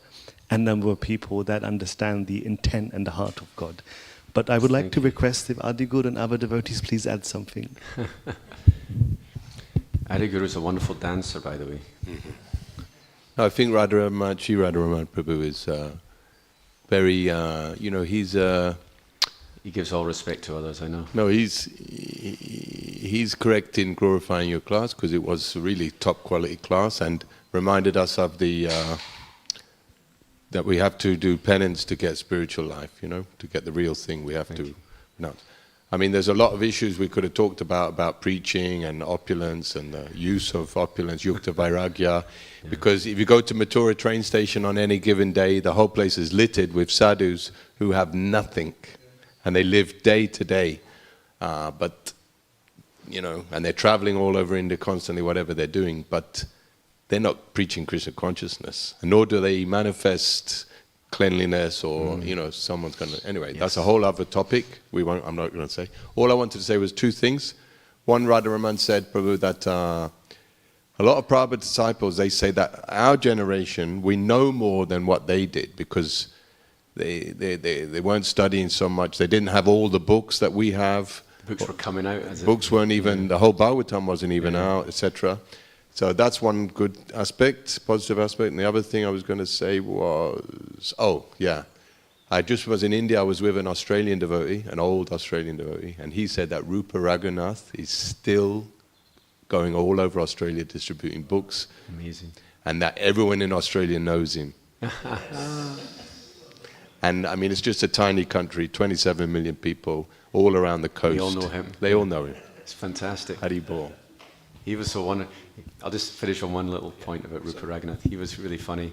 and number of people that understand the intent and the heart of God. But I would like to request if Adiguru and other devotees please add something. Adiguru is a wonderful dancer, by the way. Mm-hmm. I think Sri Radharaman Prabhu is very, he's... He gives all respect to others, I know. No, he's correct in glorifying your class, because it was a really top quality class, and reminded us of the that we have to do penance to get spiritual life, to get the real thing. We have to. I mean, there's a lot of issues we could have talked about preaching and opulence and the use of opulence, yukta vairagya, because if you go to Mathura train station on any given day, the whole place is littered with sadhus who have nothing. And they live day to day, and they're traveling all over India constantly, whatever they're doing, but they're not preaching Krishna consciousness, and nor do they manifest cleanliness or, someone's going to... Anyway, that's a whole other topic. I'm not going to say. All I wanted to say was two things. One, Radharaman said, Prabhu, that a lot of Prabhupada disciples, they say that our generation, we know more than what they did, because they weren't studying so much. They didn't have all the books that we have. The books were coming out. Books weren't even, the whole Bhagavatam wasn't even out, etc. So that's one good aspect, positive aspect. And the other thing I was going to say was, I just was in India. I was with an Australian devotee, an old Australian devotee, and he said that Rupa Raghunath is still going all over Australia distributing books. Amazing. And that everyone in Australia knows him. And I mean, it's just a tiny country, 27 million people, all around the coast. They all know him. They all know him. It's fantastic. Haribol. He was so wonderful. I'll just finish on one little point about Rupa Raghunath. He was really funny.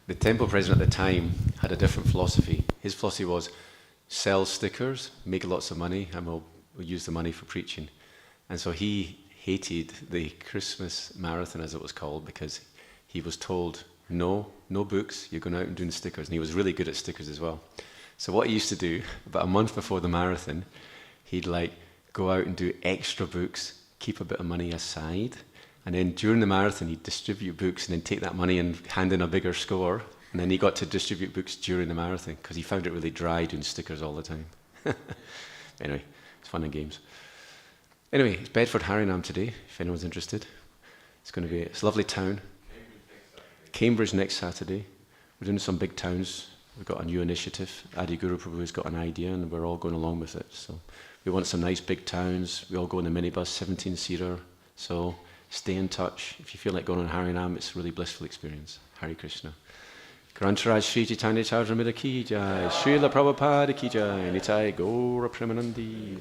The temple president at the time had a different philosophy. His philosophy was, sell stickers, make lots of money, and we'll use the money for preaching. And so he hated the Christmas marathon, as it was called, because he was told, no books, you're going out and doing stickers. And he was really good at stickers as well. So what he used to do, about a month before the marathon, he'd like go out and do extra books, keep a bit of money aside, and then during the marathon he'd distribute books and then take that money and hand in a bigger score. And then he got to distribute books during the marathon because he found it really dry doing stickers all the time. Anyway, it's fun and games. Anyway, it's Bedford Harinam today, if anyone's interested. It's a lovely town. Cambridge next Saturday. We're doing some big towns. We've got a new initiative. Adi Guru Prabhu's got an idea and we're all going along with it. So we want some nice big towns. We all go in a minibus, 17-seater. So stay in touch. If you feel like going on Harinam, it's a really blissful experience. Hare Krishna. Grantaraj Sri Caitanya-Caritāmṛta Madhya ki jai, Srila Prabhupada ki jai, Nitai Gaura Premanandi.